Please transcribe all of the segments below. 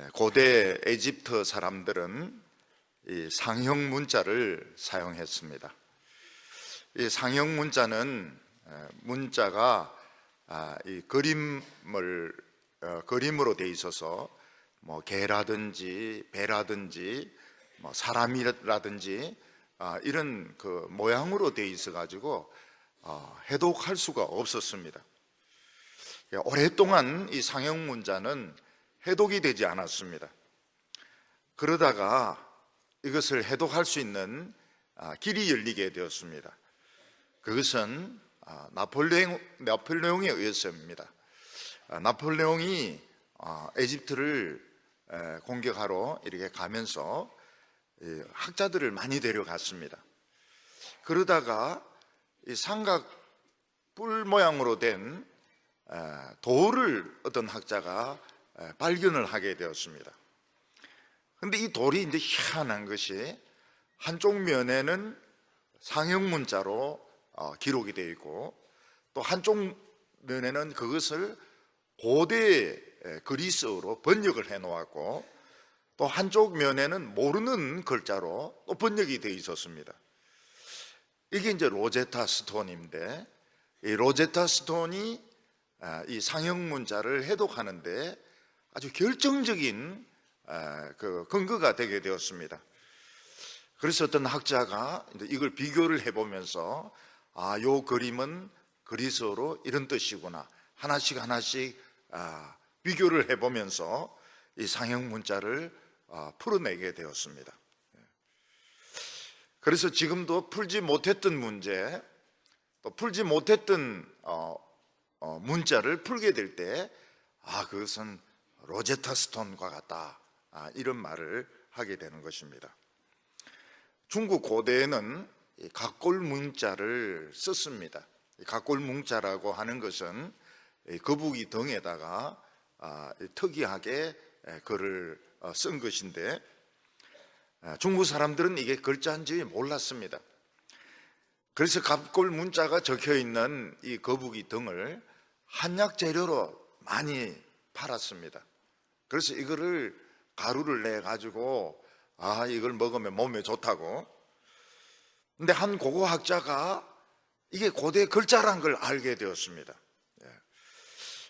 고대 에집트 사람들은 이 상형 문자를 사용했습니다. 이 상형 문자는 문자가 이 그림으로 돼 있어서 뭐 개라든지 배라든지 뭐 사람이라든지 이런 그 모양으로 돼 있어 가지고 해독할 수가 없었습니다. 오랫동안 이 상형 문자는 해독이 되지 않았습니다. 그러다가 이것을 해독할 수 있는 길이 열리게 되었습니다. 그것은 나폴레옹에 의해서입니다. 나폴레옹이 에집트를 공격하러 이렇게 가면서 학자들을 많이 데려갔습니다. 그러다가 이 삼각 뿔 모양으로 된 돌을 어떤 학자가 발견을 하게 되었습니다. 그런데 이 돌이 이제 희한한 것이 한쪽 면에는 상형 문자로 기록이 되어 있고 또 한쪽 면에는 그것을 고대 그리스어로 번역을 해 놓았고 또 한쪽 면에는 모르는 글자로 또 번역이 되어 있었습니다. 이게 이제 로제타 스톤인데 이 로제타 스톤이 이 상형 문자를 해독하는데 아주 결정적인 그 근거가 되게 되었습니다. 그래서 어떤 학자가 이걸 비교를 해보면서 요 그림은 그리스어로 이런 뜻이구나 하나씩 비교를 해보면서 이 상형 문자를 풀어내게 되었습니다. 그래서 지금도 풀지 못했던 문제, 또 풀지 못했던 문자를 풀게 될 때 그것은 로제타 스톤과 같다 이런 말을 하게 되는 것입니다. 중국 고대에는 각골 문자를 썼습니다. 각골 문자라고 하는 것은 거북이 등에다가 특이하게 글을 쓴 것인데 중국 사람들은 이게 글자인지 몰랐습니다. 그래서 각골 문자가 적혀 있는 이 거북이 등을 한약 재료로 많이 팔았습니다. 그래서 이거를 가루를 내 가지고 이걸 먹으면 몸에 좋다고. 근데 한 고고학자가 이게 고대 글자란 걸 알게 되었습니다.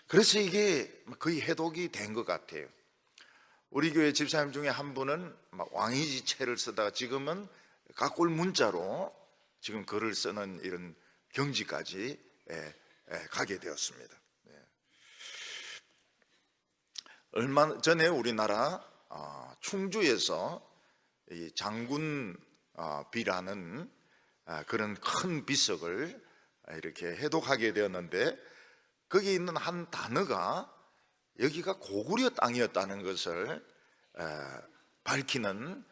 그래서 이게 거의 해독이 된 것 같아요. 우리 교회 집사님 중에 한 분은 왕이지체를 쓰다가 지금은 각골 문자로 지금 글을 쓰는 이런 경지까지 가게 되었습니다. 얼마 전에 우리나라 충주에서 이 장군비라는 그런 큰 비석을 이렇게 해독하게 되었는데 거기 있는 한 단어가 여기가 고구려 땅이었다는 것을 밝히는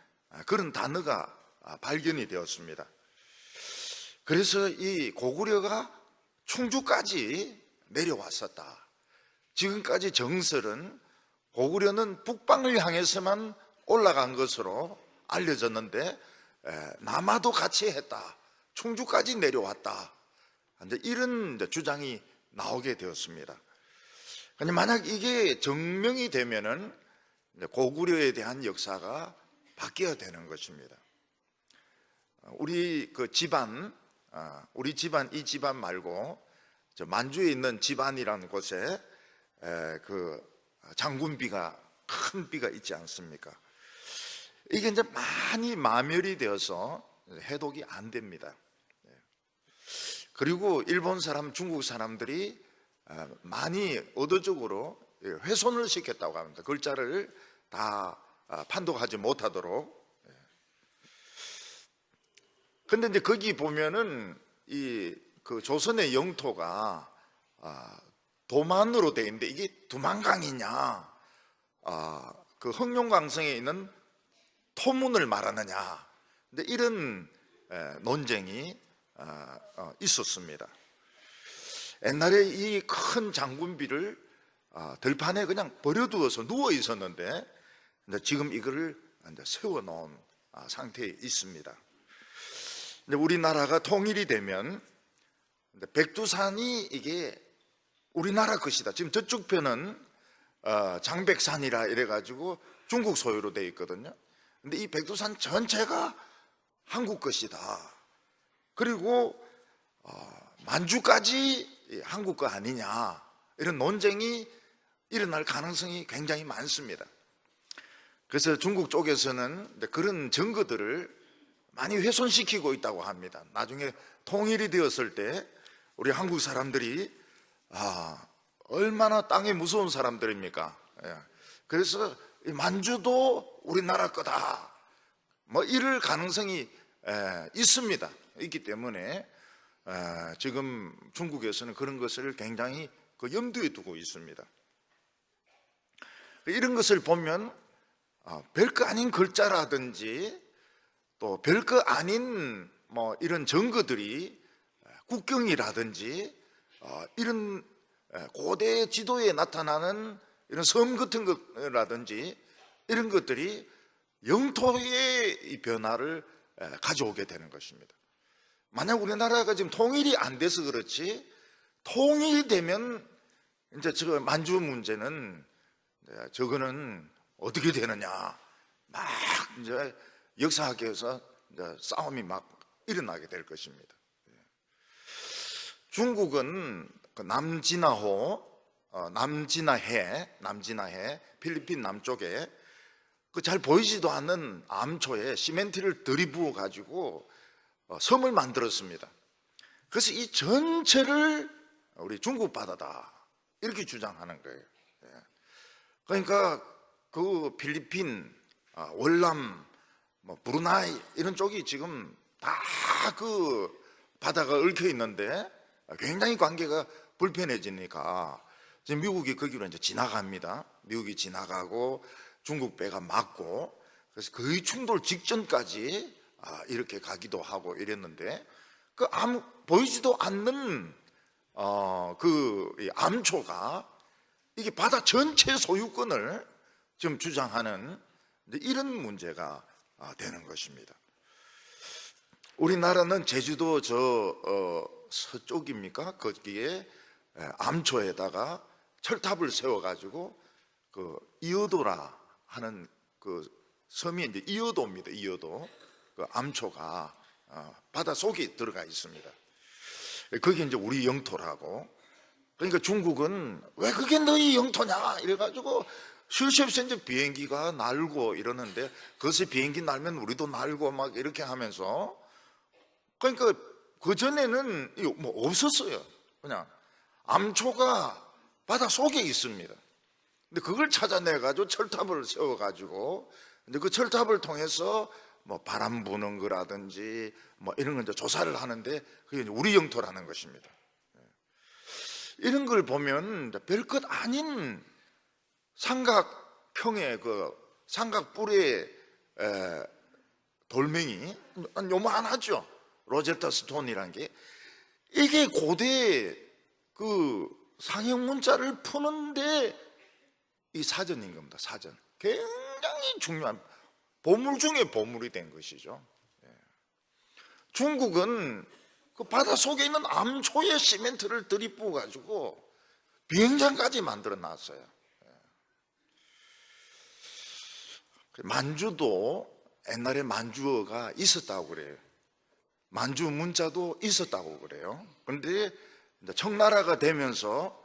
그런 단어가 발견이 되었습니다. 그래서 이 고구려가 충주까지 내려왔었다. 지금까지 정설은 고구려는 북방을 향해서만 올라간 것으로 알려졌는데 남하도 같이 했다. 충주까지 내려왔다. 이런 주장이 나오게 되었습니다. 만약 이게 증명이 되면은 고구려에 대한 역사가 바뀌어야 되는 것입니다. 우리 그 집안, 우리 집안 이 집안 말고 저 만주에 있는 집안이라는 곳에 그 장군비가 큰 비가 있지 않습니까? 이게 이제 많이 마멸이 되어서 해독이 안 됩니다. 그리고 일본 사람, 중국 사람들이 많이 의도적으로 훼손을 시켰다고 합니다. 글자를 다 판독하지 못하도록. 근데 이제 거기 보면은 그 조선의 영토가 도만으로 되어 있는데 이게 두만강이냐, 그 흥룡강성에 있는 토문을 말하느냐, 근데 이런 논쟁이 있었습니다. 옛날에 이 큰 장군비를 들판에 그냥 버려두어서 누워 있었는데 지금 이거를 세워놓은 상태에 있습니다. 우리나라가 통일이 되면 백두산이 이게 우리나라 것이다. 지금 저쪽 편은 장백산이라 이래가지고 중국 소유로 돼 있거든요. 근데 이 백두산 전체가 한국 것이다. 그리고 만주까지 한국 거 아니냐, 이런 논쟁이 일어날 가능성이 굉장히 많습니다. 그래서 중국 쪽에서는 그런 증거들을 많이 훼손시키고 있다고 합니다. 나중에 통일이 되었을 때 우리 한국 사람들이 얼마나 땅이 무서운 사람들입니까? 그래서 만주도 우리나라 거다, 뭐 이럴 가능성이 있습니다. 있기 때문에 지금 중국에서는 그런 것을 굉장히 염두에 두고 있습니다. 이런 것을 보면 별거 아닌 글자라든지 또 별거 아닌 뭐 이런 증거들이 국경이라든지 이런 고대 지도에 나타나는 이런 섬 같은 거라든지 이런 것들이 영토의 이 변화를 가져오게 되는 것입니다. 만약 우리나라가 지금 통일이 안 돼서 그렇지, 통일이 되면 이제 저 만주 문제는 저거는 어떻게 되느냐, 막 이제 역사학에서 이제 싸움이 막 일어나게 될 것입니다. 중국은 그 남진아호, 남진아해, 필리핀 남쪽에 그 잘 보이지도 않는 암초에 시멘트를 들이부어 가지고 섬을 만들었습니다. 그래서 이 전체를 우리 중국 바다다 이렇게 주장하는 거예요. 그러니까 그 필리핀, 월남, 뭐 브루나이 이런 쪽이 지금 다 그 바다가 얽혀 있는데 굉장히 관계가 불편해지니까 지금 미국이 거기로 이제 지나갑니다. 미국이 지나가고 중국 배가 막고, 그래서 거의 충돌 직전까지 이렇게 가기도 하고 이랬는데, 그 보이지도 않는 그 암초가 이게 바다 전체 소유권을 지금 주장하는 이런 문제가 되는 것입니다. 우리나라는 제주도 서쪽입니까? 거기에 암초에다가 철탑을 세워가지고 그 이어도라 하는 그 섬이 이제 이어도입니다. 이어도 그 암초가 바다 속에 들어가 있습니다. 그게 이제 우리 영토라고. 그러니까 중국은 왜 그게 너희 영토냐 이래가지고 수십세 이제 비행기가 날고 이러는데, 그것에 비행기 날면 우리도 날고 막 이렇게 하면서, 그러니까 그 전에는 뭐 없었어요. 그냥 암초가 바다 속에 있습니다. 근데 그걸 찾아내가지고 철탑을 세워가지고 이제 그 철탑을 통해서 뭐 바람 부는 거라든지 뭐 이런 걸 이제 조사를 하는데, 그게 이제 우리 영토라는 것입니다. 이런 걸 보면 별것 아닌 삼각형의 그 삼각뿔의 돌멩이, 요만하죠. 로제타 스톤이라는 게, 이게 고대 그 상형 문자를 푸는데 이 사전인 겁니다. 사전. 굉장히 중요한 보물 중에 보물이 된 것이죠. 중국은 그 바다 속에 있는 암초에 시멘트를 들이부어 가지고 비행장까지 만들어 놨어요. 만주도 옛날에 만주어가 있었다고 그래요. 만주 문자도 있었다고 그래요. 그런데 청나라가 되면서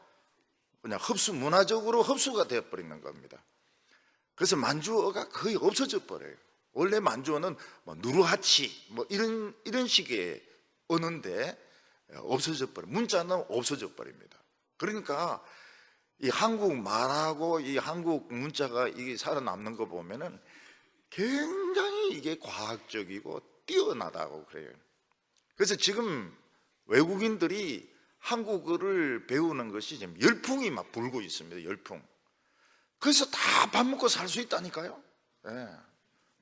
그냥 문화적으로 흡수가 되어버리는 겁니다. 그래서 만주어가 거의 없어져 버려요. 원래 만주어는 뭐 누르하치 뭐 이런 식의 언어인데 없어져 버려. 문자는 없어져 버립니다. 그러니까 이 한국 말하고 이 한국 문자가 이게 살아남는 거 보면은 굉장히 이게 과학적이고 뛰어나다고 그래요. 그래서 지금 외국인들이 한국어를 배우는 것이 지금 열풍이 막 불고 있습니다. 열풍. 그래서 다 밥 먹고 살 수 있다니까요.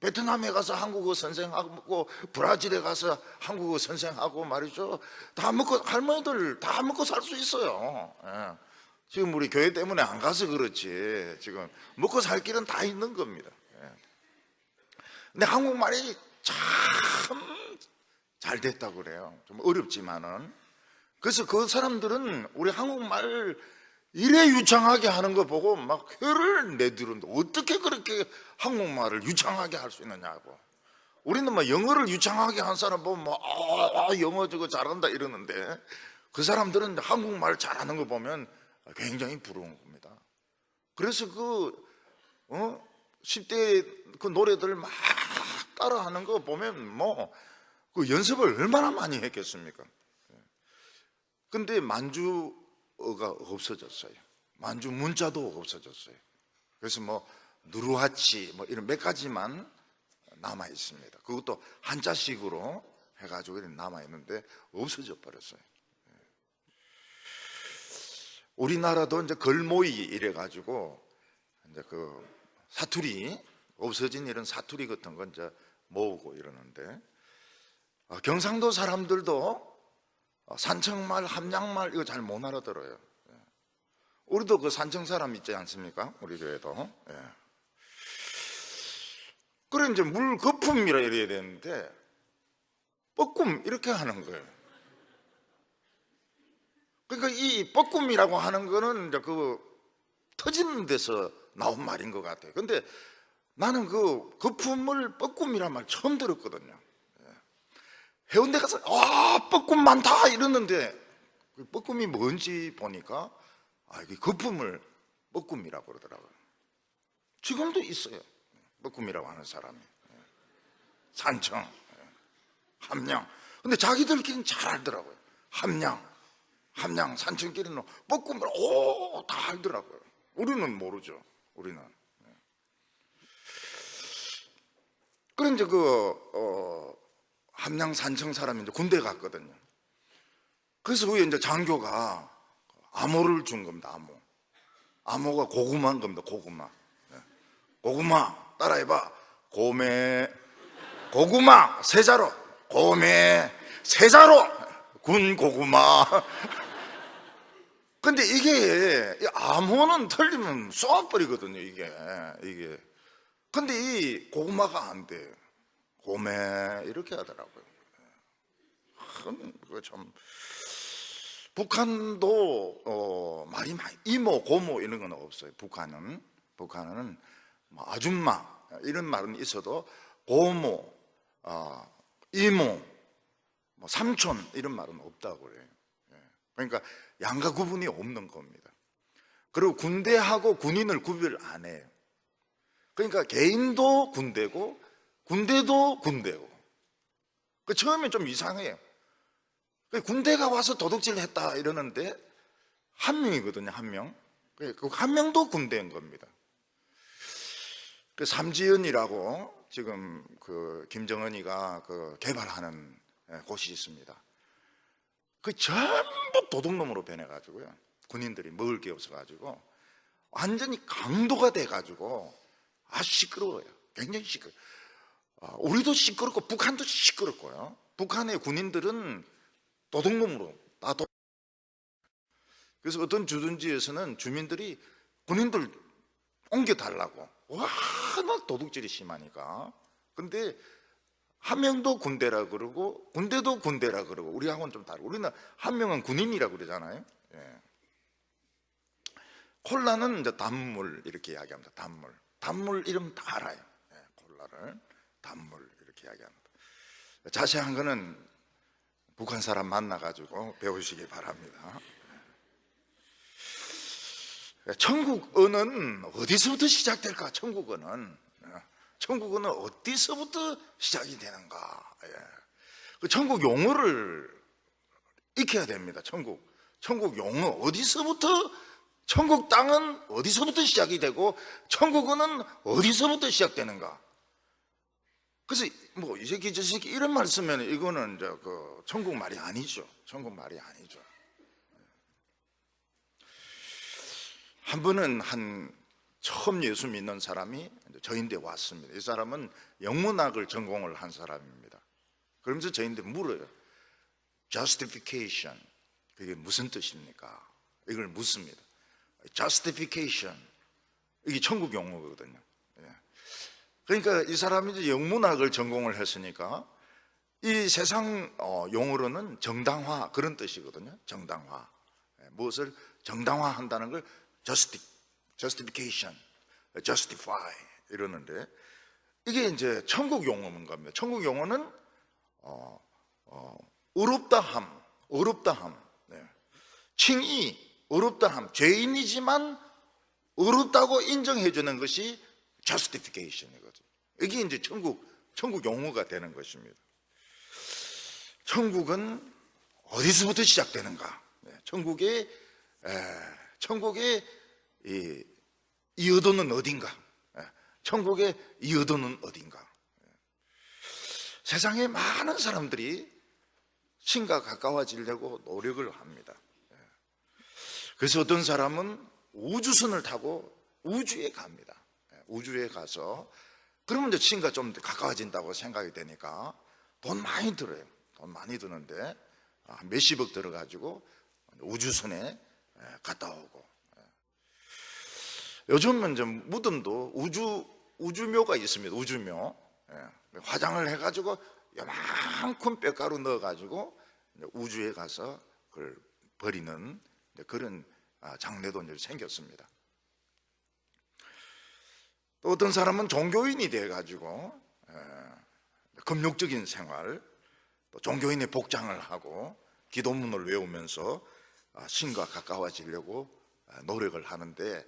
베트남에 가서 한국어 선생하고 브라질에 가서 한국어 선생하고 말이죠. 다 먹고, 할머니들 다 먹고 살 수 있어요. 지금 우리 교회 때문에 안 가서 그렇지 지금 먹고 살 길은 다 있는 겁니다. 근데 한국말이 참 잘 됐다고 그래요. 좀 어렵지만은. 그래서 그 사람들은 우리 한국말 이래 유창하게 하는 거 보고 막 혀를 내두른다. 어떻게 그렇게 한국말을 유창하게 할 수 있느냐고. 우리는 막 영어를 유창하게 한 사람 보면 막 영어 저거 잘한다 이러는데, 그 사람들은 한국말 잘하는 거 보면 굉장히 부러운 겁니다. 그래서 10대 그 노래들 막 따라하는 거 보면 뭐 그 연습을 얼마나 많이 했겠습니까? 근데 만주어가 없어졌어요. 만주 문자도 없어졌어요. 그래서 뭐 누르하치 뭐 이런 몇 가지만 남아 있습니다. 그것도 한자식으로 해가지고 남아 있는데 없어져 버렸어요. 우리나라도 이제 걸모이 이래가지고 이제 그 사투리 없어진 이런 사투리 같은 건 이제 모으고 이러는데, 경상도 사람들도 산청말, 함양말 이거 잘 못 알아들어요. 우리도 그 산청 사람 있지 않습니까? 우리 교회도. 그래 이제 물 거품이라 이래야 되는데 뻐꿈 이렇게 하는 거예요. 그러니까 이 뻐꿈이라고 하는 거는 이제 그 터지는 데서 나온 말인 것 같아요. 근데 나는 그 거품을 뻐꿈이란 말 처음 들었거든요. 해운대 가서 뻐꿈 많다 이러는데 그 뻐꿈이 뭔지 보니까 이게 거품을 뻐꿈이라고 그러더라고요. 지금도 있어요. 뻐꿈이라고 하는 사람이. 산청, 함양. 근데 자기들끼리는 잘 알더라고요. 함양, 산청끼리는 뻐꿈을 다 알더라고요. 우리는 모르죠. 우리는. 그래 이제 함양 산청 사람이 이제 군대 갔거든요. 그래서 후에 이제 장교가 암호를 준 겁니다. 암호가 고구마인 겁니다. 고구마 따라해봐. 고구마 세자로, 세자로 군 고구마. 근데 이게 암호는 틀리면 쏘아버리거든요. 이게. 근데 이 고구마가 안 돼요. 고메 이렇게 하더라고요. 그거 참. 북한도 말이 많이 이모, 고모 이런 건 없어요. 북한은 뭐 아줌마 이런 말은 있어도 고모, 이모, 뭐 삼촌 이런 말은 없다고 그래요. 그러니까 양가 구분이 없는 겁니다. 그리고 군대하고 군인을 구별 안 해요. 그러니까 개인도 군대고 군대도 군대고. 그 처음에 좀 이상해요. 군대가 와서 도둑질 했다 이러는데 한 명이거든요. 한 명. 그 한 명도 군대인 겁니다. 그 삼지연이라고 지금 그 김정은이가 그 개발하는 곳이 있습니다. 그 전부 도둑놈으로 변해가지고요. 군인들이 먹을 게 없어가지고 완전히 강도가 돼가지고 아주 시끄러워요. 굉장히 시끄러워요. 우리도 시끄럽고 북한도 시끄럽고요. 북한의 군인들은 도둑놈으로 그래서 어떤 주둔지에서는 주민들이 군인들 옮겨달라고 워낙 도둑질이 심하니까. 근데 한 명도 군대라 그러고 군대도 군대라 그러고 우리하고는 좀 다르고, 우리는 한 명은 군인이라 그러잖아요. 콜라는 이제 단물 이렇게 이야기합니다. 단물 이름 다 알아요. 콜라를 단물 이렇게 이야기합니다. 자세한 거는 북한 사람 만나가지고 배우시기 바랍니다. 천국어는 어디서부터 시작될까? 천국어는 어디서부터 시작이 되는가? 그 천국 용어를 익혀야 됩니다. 천국 용어 어디서부터, 천국 땅은 어디서부터 시작이 되고 천국어는 어디서부터 시작되는가? 그래서 뭐 이 새끼 저 새끼 이런 말 쓰면 이거는 이제 그 천국 말이 아니죠. 한 번은 처음 예수 믿는 사람이 저인데 왔습니다. 이 사람은 영문학을 전공을 한 사람입니다. 그러면서 저인데 물어요. Justification, 그게 무슨 뜻입니까? 이걸 묻습니다. Justification, 이게 천국 용어거든요. 그러니까 이 사람이 이제 영문학을 전공을 했으니까 이 세상 용어로는 정당화 그런 뜻이거든요. 정당화, 무엇을 정당화한다는 걸 justification, justify 이러는데, 이게 이제 천국 용어인 겁니다. 천국 용어는 의롭다함, 네. 칭의, 의롭다함, 죄인이지만 의롭다고 인정해주는 것이 justification이거든요. 이게 이제 천국 용어가 되는 것입니다. 천국은 어디서부터 시작되는가? 네. 천국의 이 의도는 어딘가? 천국의 이 의도는 어딘가? 세상에 많은 사람들이 신과 가까워지려고 노력을 합니다. 그래서 어떤 사람은 우주선을 타고 우주에 갑니다. 우주에 가서 그러면 이제 신과 좀 가까워진다고 생각이 되니까 돈 많이 들어요. 돈 많이 드는데 몇십억 들어가지고 우주선에 갔다 오고, 요즘은 좀 무덤도 우주묘가 있습니다. 우주묘. 화장을 해가지고 요만큼 뼈가루 넣어가지고 우주에 가서 그걸 버리는 그런 장례도 이제 생겼습니다. 또 어떤 사람은 종교인이 돼가지고 금욕적인 생활, 또 종교인의 복장을 하고 기도문을 외우면서 신과 가까워지려고 노력을 하는데,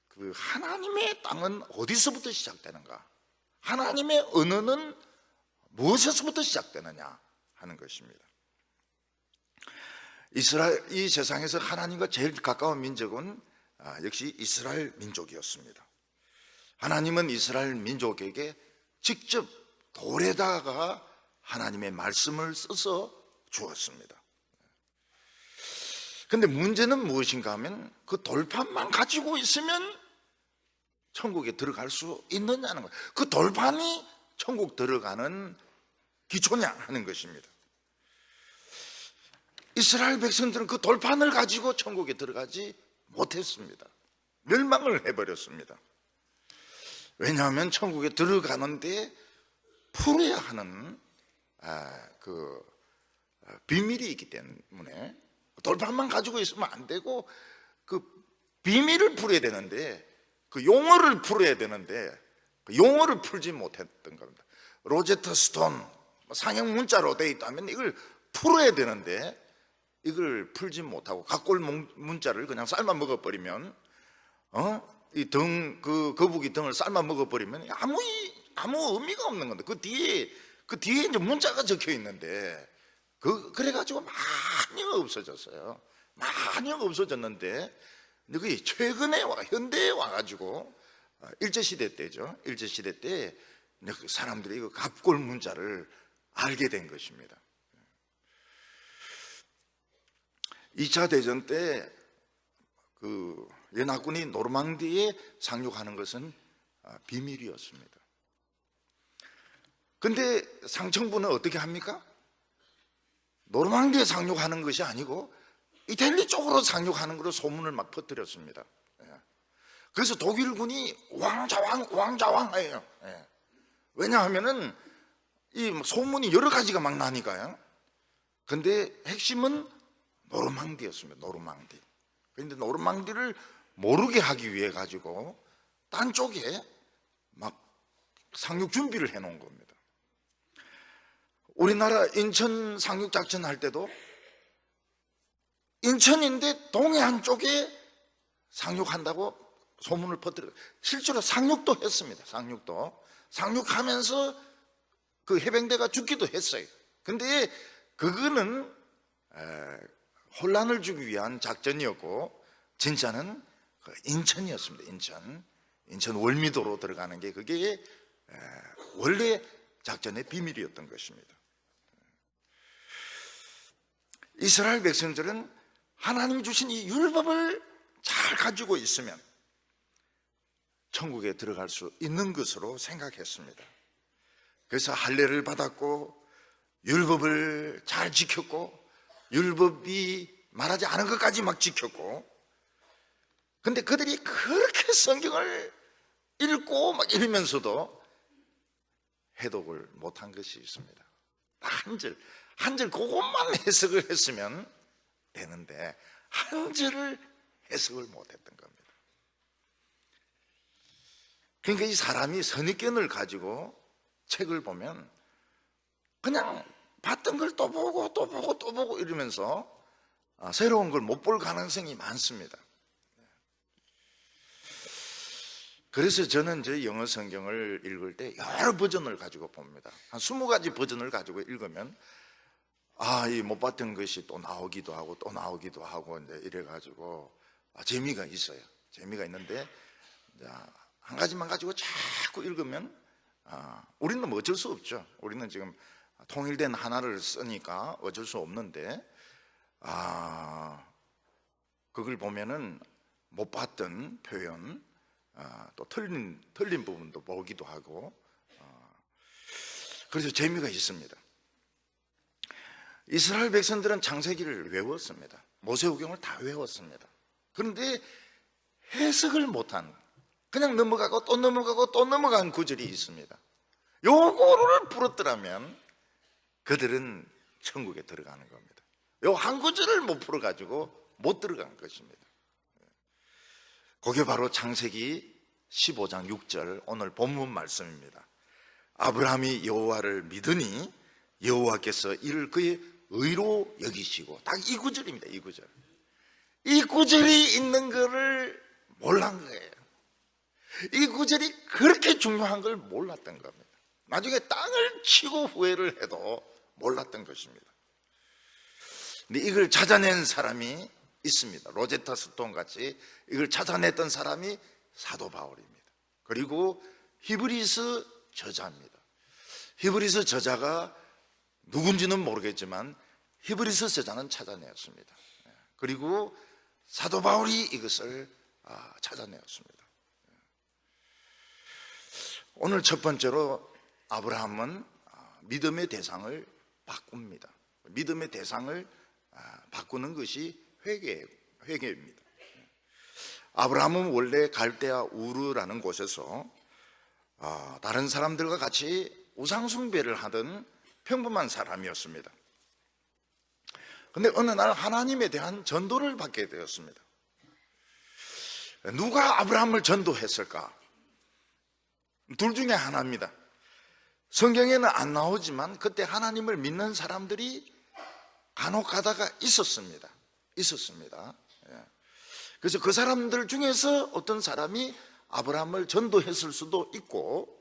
그 하나님의 땅은 어디서부터 시작되는가? 하나님의 언어는 무엇에서부터 시작되느냐 하는 것입니다. 이 세상에서 하나님과 제일 가까운 민족은 역시 이스라엘 민족이었습니다. 하나님은 이스라엘 민족에게 직접 돌에다가 하나님의 말씀을 써서 주었습니다. 근데 문제는 무엇인가 하면 그 돌판만 가지고 있으면 천국에 들어갈 수 있느냐는 거예요. 그 돌판이 천국 들어가는 기초냐 하는 것입니다. 이스라엘 백성들은 그 돌판을 가지고 천국에 들어가지 못했습니다. 멸망을 해버렸습니다. 왜냐하면 천국에 들어가는데 풀어야 하는 그 비밀이 있기 때문에, 돌판만 가지고 있으면 안 되고 그 비밀을 풀어야 되는데, 그 용어를 풀어야 되는데 그 용어를 풀지 못했던 겁니다. 로제타 스톤 상형 문자로 되어 있다면 이걸 풀어야 되는데 이걸 풀지 못하고 각골 문자를 그냥 삶아 먹어버리면, 이 그 거북이 등을 삶아 먹어버리면 아무 의미가 없는 건데, 그 뒤에 이제 문자가 적혀 있는데, 그래가지고 많이 없어졌어요. 많이 없어졌는데, 그게 최근에 현대에 와가지고 일제시대 때죠. 일제시대 때 사람들이 그 갑골 문자를 알게 된 것입니다. 2차 대전 때 그 연합군이 노르망디에 상륙하는 것은 비밀이었습니다. 근데 상층부는 어떻게 합니까? 노르망디에 상륙하는 것이 아니고 이탈리 쪽으로 상륙하는 것으로 소문을 막 퍼뜨렸습니다. 그래서 독일군이 왕자왕해요. 왜냐하면은 이 소문이 여러 가지가 막 나니까요. 근데 핵심은 노르망디였습니다. 노르망디. 그런데 노르망디를 모르게 하기 위해 가지고 딴 쪽에 막 상륙 준비를 해놓은 겁니다. 우리나라 인천 상륙 작전 할 때도 인천인데 동해안 쪽에 상륙한다고 소문을 퍼뜨려요. 실제로 상륙도 했습니다. 상륙하면서 그 해병대가 죽기도 했어요. 근데 그거는 혼란을 주기 위한 작전이었고, 진짜는 인천이었습니다. 인천 월미도로 들어가는 게 그게 원래 작전의 비밀이었던 것입니다. 이스라엘 백성들은 하나님이 주신 이 율법을 잘 가지고 있으면 천국에 들어갈 수 있는 것으로 생각했습니다. 그래서 할례를 받았고 율법을 잘 지켰고 율법이 말하지 않은 것까지 막 지켰고, 근데 그들이 그렇게 성경을 읽고 막 이러면서도 해독을 못한 것이 있습니다. 한 절 그것만 해석을 했으면 되는데 한 절을 해석을 못했던 겁니다. 그러니까 이 사람이 선입견을 가지고 책을 보면 그냥 봤던 걸 또 보고 또 보고 또 보고 이러면서 새로운 걸 못 볼 가능성이 많습니다. 그래서 저는 제 영어 성경을 읽을 때 여러 버전을 가지고 봅니다. 한 20가지 버전을 가지고 읽으면 이 못 봤던 것이 또 나오기도 하고 또 나오기도 하고 이제 이래가지고 재미가 있어요. 재미가 있는데 한 가지만 가지고 자꾸 읽으면 우리는 뭐 어쩔 수 없죠. 우리는 지금 통일된 하나를 쓰니까 어쩔 수 없는데 그걸 보면은 못 봤던 표현 또 틀린 부분도 보기도 하고 그래서 재미가 있습니다. 이스라엘 백성들은 창세기를 외웠습니다. 모세오경을 다 외웠습니다. 그런데 해석을 못한, 그냥 넘어가고 또 넘어가고 또 넘어간 구절이 있습니다. 요거를 풀었더라면 그들은 천국에 들어가는 겁니다. 요 한 구절을 못 풀어가지고 못 들어간 것입니다. 그게 바로 창세기 15장 6절 오늘 본문 말씀입니다. 아브라함이 여호와를 믿으니 여호와께서 이를 그의 의로 여기시고, 딱 이 구절입니다. 이 구절. 이 구절이 있는 거를 몰란 거예요. 이 구절이 그렇게 중요한 걸 몰랐던 겁니다. 나중에 땅을 치고 후회를 해도 몰랐던 것입니다. 근데 이걸 찾아낸 사람이 있습니다. 로제타 스톤 같이 이걸 찾아냈던 사람이 사도 바울입니다. 그리고 히브리서 저자입니다. 히브리서 저자가 누군지는 모르겠지만 히브리서 저자는 찾아내었습니다. 그리고 사도 바울이 이것을 찾아내었습니다. 오늘 첫 번째로 아브라함은 믿음의 대상을 바꿉니다. 믿음의 대상을 바꾸는 것이 회개입니다. 아브라함은 원래 갈대아 우르라는 곳에서 다른 사람들과 같이 우상숭배를 하던 평범한 사람이었습니다. 그런데 어느 날 하나님에 대한 전도를 받게 되었습니다. 누가 아브라함을 전도했을까? 둘 중에 하나입니다. 성경에는 안 나오지만 그때 하나님을 믿는 사람들이 간혹 가다가 있었습니다. 그래서 그 사람들 중에서 어떤 사람이 아브라함을 전도했을 수도 있고,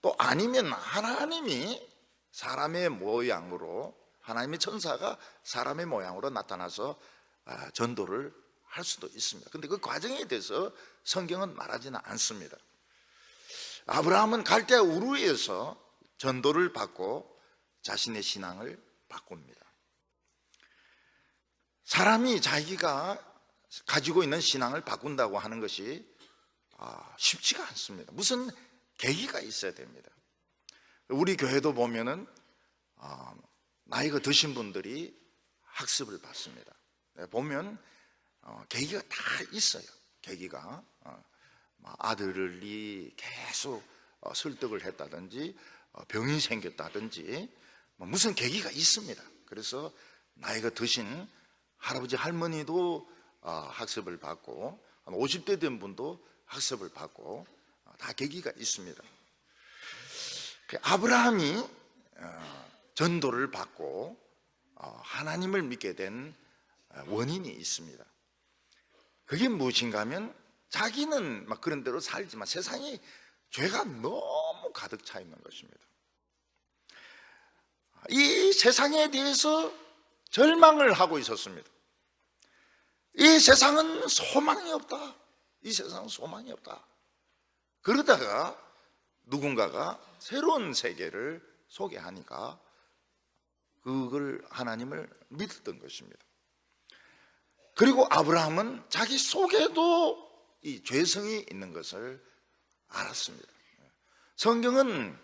또 아니면 하나님이 사람의 모양으로, 하나님의 천사가 사람의 모양으로 나타나서 전도를 할 수도 있습니다. 그런데 그 과정에 대해서 성경은 말하지는 않습니다. 아브라함은 갈대아 우르에서 전도를 받고 자신의 신앙을 바꿉니다. 사람이 자기가 가지고 있는 신앙을 바꾼다고 하는 것이 쉽지가 않습니다. 무슨 계기가 있어야 됩니다. 우리 교회도 보면은 나이가 드신 분들이 학습을 받습니다. 보면 계기가 다 있어요. 계기가 아들이 계속 설득을 했다든지 병이 생겼다든지 무슨 계기가 있습니다. 그래서 나이가 드신 할아버지 할머니도 학습을 받고, 한 50대 된 분도 학습을 받고, 다 계기가 있습니다. 아브라함이 전도를 받고 하나님을 믿게 된 원인이 있습니다. 그게 무엇인가 하면 자기는 막 그런 대로 살지만 세상에 죄가 너무 가득 차 있는 것입니다. 이 세상에 대해서 절망을 하고 있었습니다. 이 세상은 소망이 없다. 이 세상은 소망이 없다. 그러다가 누군가가 새로운 세계를 소개하니까 그걸 하나님을 믿었던 것입니다. 그리고 아브라함은 자기 속에도 이 죄성이 있는 것을 알았습니다. 성경은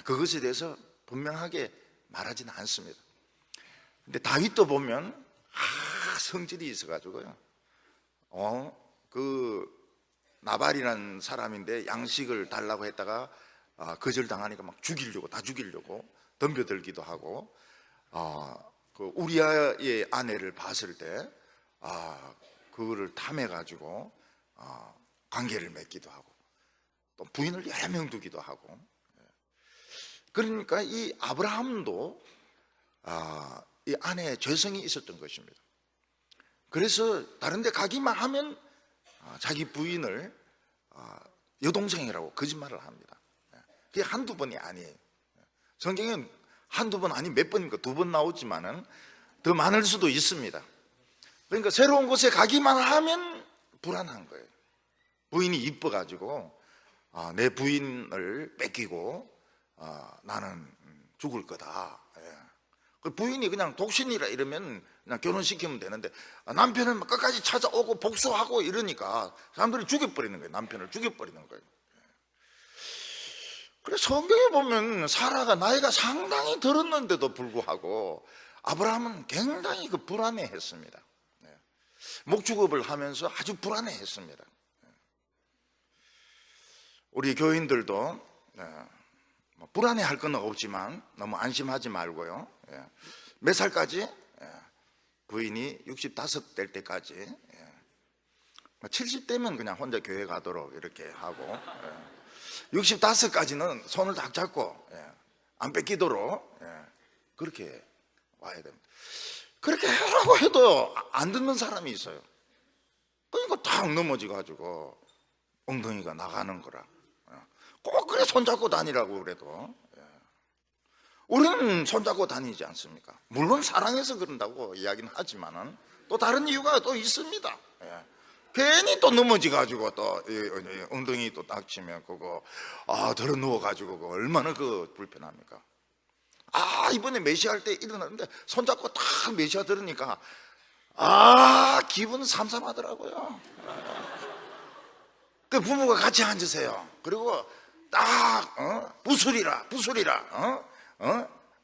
그것에 대해서 분명하게 말하지는 않습니다. 근데 다윗도 보면 성질이 있어가지고요. 그 나발이라는 사람인데 양식을 달라고 했다가 거절당하니까 막 다 죽이려고 덤벼들기도 하고, 그 우리아의 아내를 봤을 때 그거를 탐해 가지고 관계를 맺기도 하고 또 부인을 여러 명 두기도 하고. 그러니까 이 아브라함도 이 아내의 죄성이 있었던 것입니다. 그래서 다른 데 가기만 하면 자기 부인을 여동생이라고 거짓말을 합니다. 그게 한두 번이 아니에요. 성경에는 한두 번 아니 몇 번인가 2번 나오지만은 더 많을 수도 있습니다. 그러니까 새로운 곳에 가기만 하면 불안한 거예요. 부인이 이뻐가지고 내 부인을 뺏기고 나는 죽을 거다. 그 부인이 그냥 독신이라 이러면 그냥 결혼시키면 되는데 남편은 끝까지 찾아오고 복수하고 이러니까 사람들이 죽여버리는 거예요. 남편을 죽여버리는 거예요. 그래서 성경에 보면 사라가 나이가 상당히 들었는데도 불구하고 아브라함은 굉장히 불안해했습니다. 목축업을 하면서 아주 불안해했습니다. 우리 교인들도 불안해할 건 없지만 너무 안심하지 말고요. 몇 살까지? 부인이 65 될 때까지, 70대면 그냥 혼자 교회 가도록 이렇게 하고, 65까지는 손을 딱 잡고 안 뺏기도록 그렇게 와야 됩니다. 그렇게 하라고 해도 안 듣는 사람이 있어요. 그러니까 탁 넘어져 가지고 엉덩이가 나가는 거라. 꼭 그래 손잡고 다니라고 그래도 우리는 손잡고 다니지 않습니까? 물론 사랑해서 그런다고 이야기는 하지만은 또 다른 이유가 또 있습니다. 괜히 또 넘어져 가지고 또 엉덩이 또 딱 치면 그거 들어 누워 가지고 얼마나 불편합니까? 이번에 메시아할 때 일어났는데 손잡고 딱 메시아 들으니까 기분 삼삼하더라고요. 그 부부가 같이 앉으세요. 그리고 딱 부술이라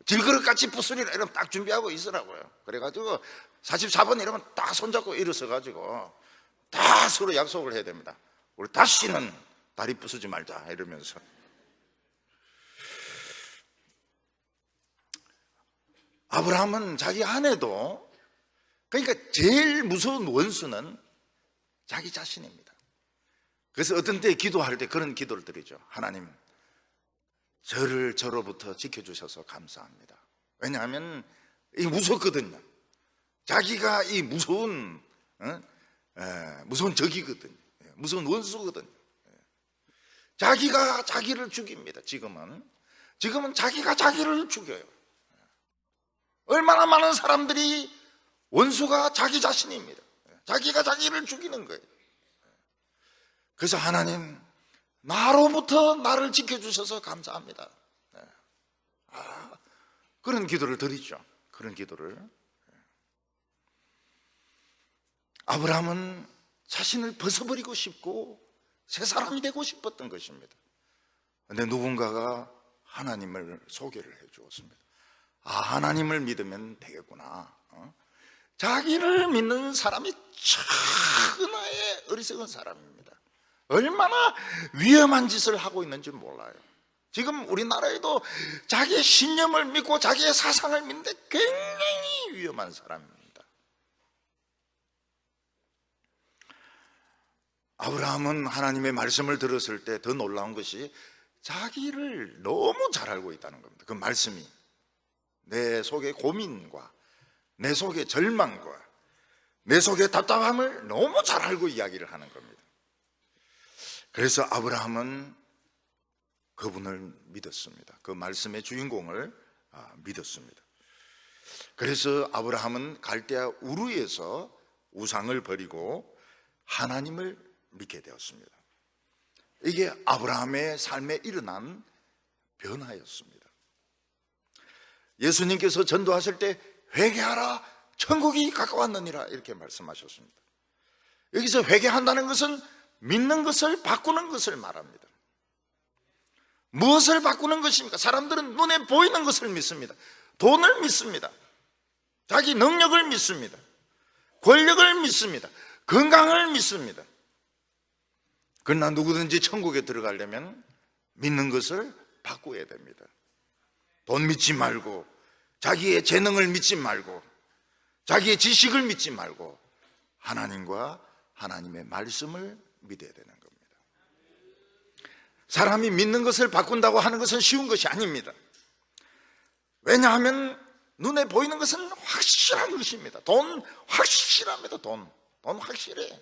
질그릇같이 부술이라 이러면 딱 준비하고 있으라고요. 그래가지고 44번 이러면 딱 손잡고 일어서가지고 다 서로 약속을 해야 됩니다. 우리 다시는 다리 부수지 말자 이러면서. 아브라함은 자기 아내도, 그러니까 제일 무서운 원수는 자기 자신입니다. 그래서 어떤 때 기도할 때 그런 기도를 드리죠. 하나님, 저를 저로부터 지켜주셔서 감사합니다. 왜냐하면 이 무섭거든요. 자기가 이 무서운 적이거든요. 무서운 원수거든요. 자기가 자기를 죽입니다. 지금은 자기가 자기를 죽여요. 얼마나 많은 사람들이 원수가 자기 자신입니다. 자기가 자기를 죽이는 거예요. 그래서 하나님, 나로부터 나를 지켜주셔서 감사합니다. 그런 기도를 드리죠. 그런 기도를. 아브라함은 자신을 벗어버리고 싶고 새 사람이 되고 싶었던 것입니다. 그런데 누군가가 하나님을 소개를 해 주었습니다. 하나님을 믿으면 되겠구나. 자기를 믿는 사람이 천하의 어리석은 사람입니다. 얼마나 위험한 짓을 하고 있는지 몰라요. 지금 우리나라에도 자기의 신념을 믿고 자기의 사상을 믿는데 굉장히 위험한 사람입니다. 아브라함은 하나님의 말씀을 들었을 때 더 놀라운 것이 자기를 너무 잘 알고 있다는 겁니다. 그 말씀이 내 속의 고민과 내 속의 절망과 내 속의 답답함을 너무 잘 알고 이야기를 하는 겁니다. 그래서 아브라함은 그분을 믿었습니다. 그 말씀의 주인공을 믿었습니다. 그래서 아브라함은 갈대아 우르에서 우상을 버리고 하나님을 믿게 되었습니다. 이게 아브라함의 삶에 일어난 변화였습니다. 예수님께서 전도하실 때 회개하라, 천국이 가까웠느니라 이렇게 말씀하셨습니다. 여기서 회개한다는 것은 믿는 것을 바꾸는 것을 말합니다. 무엇을 바꾸는 것입니까? 사람들은 눈에 보이는 것을 믿습니다. 돈을 믿습니다. 자기 능력을 믿습니다. 권력을 믿습니다. 건강을 믿습니다. 그러나 누구든지 천국에 들어가려면 믿는 것을 바꾸어야 됩니다. 돈 믿지 말고, 자기의 재능을 믿지 말고, 자기의 지식을 믿지 말고 하나님과 하나님의 말씀을 믿어야 되는 겁니다. 사람이 믿는 것을 바꾼다고 하는 것은 쉬운 것이 아닙니다. 왜냐하면 눈에 보이는 것은 확실한 것입니다. 돈 확실합니다. 돈 확실해.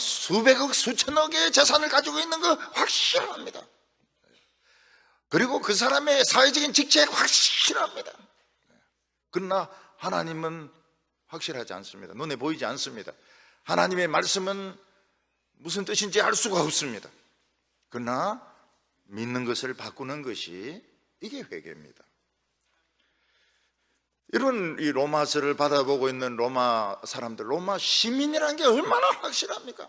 수백억 수천억의 재산을 가지고 있는 거 확실합니다. 그리고 그 사람의 사회적인 직책 확실합니다. 그러나 하나님은 확실하지 않습니다. 눈에 보이지 않습니다. 하나님의 말씀은 무슨 뜻인지 알 수가 없습니다. 그러나 믿는 것을 바꾸는 것이 이게 회개입니다. 이런 이 로마서를 받아보고 있는 로마 사람들, 로마 시민이라는 게 얼마나 확실합니까?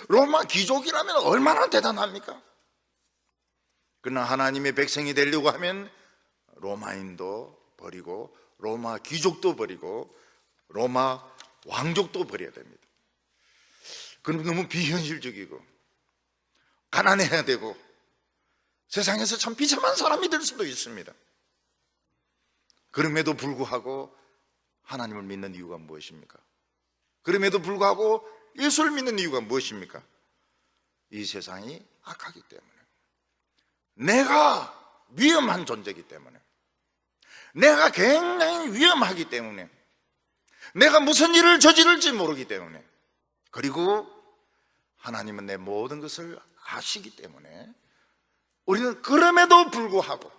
로마 귀족이라면 얼마나 대단합니까? 그러나 하나님의 백성이 되려고 하면 로마인도 버리고 로마 귀족도 버리고 로마 왕족도 버려야 됩니다. 그럼 너무 비현실적이고 가난해야 되고 세상에서 참 비참한 사람이 될 수도 있습니다. 그럼에도 불구하고 하나님을 믿는 이유가 무엇입니까? 그럼에도 불구하고 예수를 믿는 이유가 무엇입니까? 이 세상이 악하기 때문에, 내가 위험한 존재이기 때문에, 내가 굉장히 위험하기 때문에, 내가 무슨 일을 저지를지 모르기 때문에, 그리고 하나님은 내 모든 것을 아시기 때문에 우리는 그럼에도 불구하고,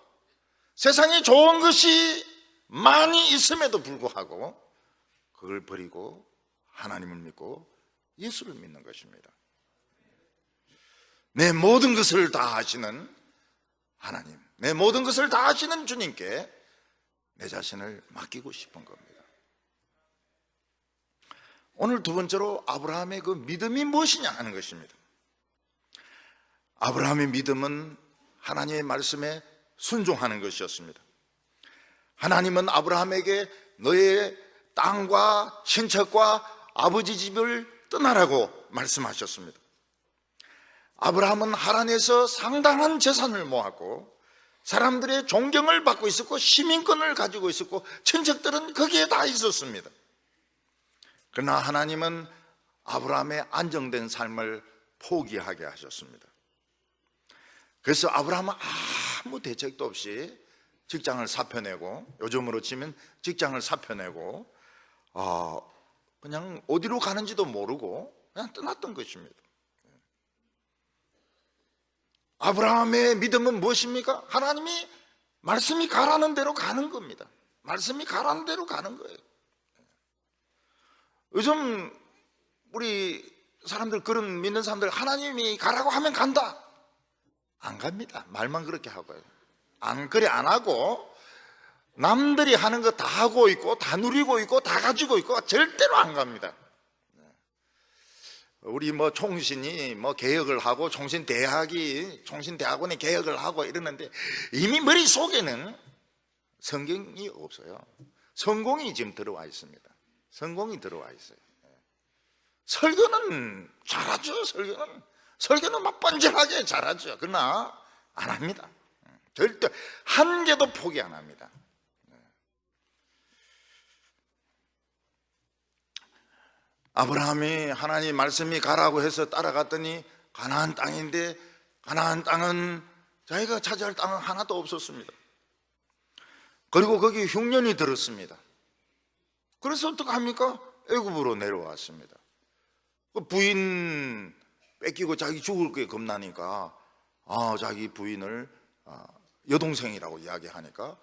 세상에 좋은 것이 많이 있음에도 불구하고 그걸 버리고 하나님을 믿고 예수를 믿는 것입니다. 내 모든 것을 다 아시는 하나님, 내 모든 것을 다 아시는 주님께 내 자신을 맡기고 싶은 겁니다. 오늘 두 번째로 아브라함의 그 믿음이 무엇이냐 하는 것입니다. 아브라함의 믿음은 하나님의 말씀에 순종하는 것이었습니다. 하나님은 아브라함에게 너의 땅과 친척과 아버지 집을 떠나라고 말씀하셨습니다. 아브라함은 하란에서 상당한 재산을 모았고 사람들의 존경을 받고 있었고 시민권을 가지고 있었고 친척들은 거기에 다 있었습니다. 그러나 하나님은 아브라함의 안정된 삶을 포기하게 하셨습니다. 그래서 아브라함은 아무 대책도 없이 직장을 사표내고, 요즘으로 치면 직장을 사표내고 그냥 어디로 가는지도 모르고 그냥 떠났던 것입니다. 아브라함의 믿음은 무엇입니까? 하나님이 말씀이 가라는 대로 가는 겁니다. 말씀이 가라는 대로 가는 거예요. 요즘 우리 사람들, 그런 믿는 사람들, 하나님이 가라고 하면 간다. 안 갑니다. 말만 그렇게 하고요. 그래 안 하고 남들이 하는 거 다 하고 있고 다 누리고 있고 다 가지고 있고 절대로 안 갑니다. 우리 총신이 개혁을 하고 총신대학원이 개혁을 하고 이러는데 이미 머릿속에는 성경이 없어요. 성공이 지금 들어와 있습니다. 성공이 들어와 있어요. 설교는 잘하죠. 설교는 막 번쩍하게 잘하죠. 그러나 안 합니다. 절대 한 개도 포기 안 합니다. 아브라함이 하나님 말씀이 가라고 해서 따라갔더니 가나안 땅인데, 가나안 땅은 자기가 차지할 땅은 하나도 없었습니다. 그리고 거기 흉년이 들었습니다. 그래서 어떡합니까? 애굽으로 내려왔습니다. 부인 뺏기고 자기 죽을 게 겁나니까 자기 부인을 여동생이라고 이야기하니까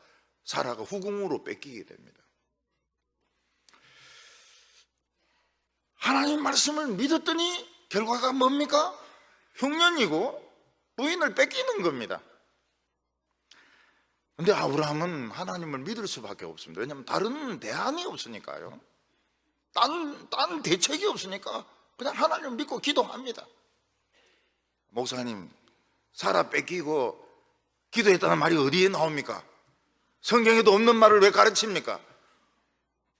사라가 후궁으로 뺏기게 됩니다. 하나님 말씀을 믿었더니 결과가 뭡니까? 흉년이고 부인을 뺏기는 겁니다. 그런데 아브라함은 하나님을 믿을 수밖에 없습니다. 왜냐하면 다른 대안이 없으니까요. 딴 대책이 없으니까 그냥 하나님을 믿고 기도합니다. 목사님, 사라 뺏기고 기도했다는 말이 어디에 나옵니까? 성경에도 없는 말을 왜 가르칩니까?